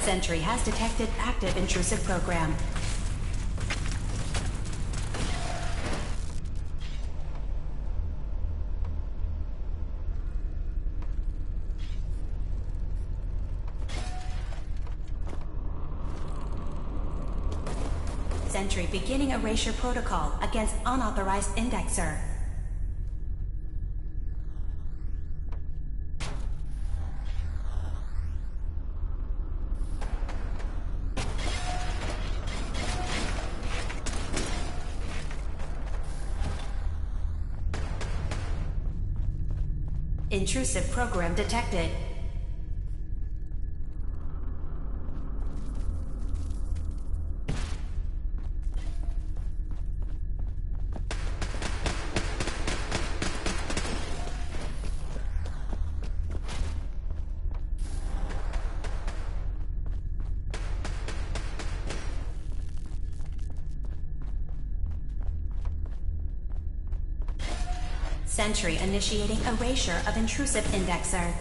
Sentry has detected active intrusive program. Sentry beginning erasure protocol against unauthorized indexer. Intrusive program detected. Sentry initiating erasure of intrusive indexer.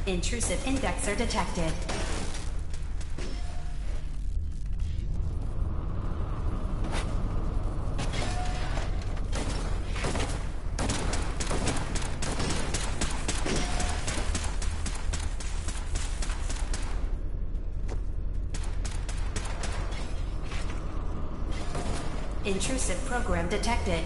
Intrusive indexer detected. Intrusive program detected.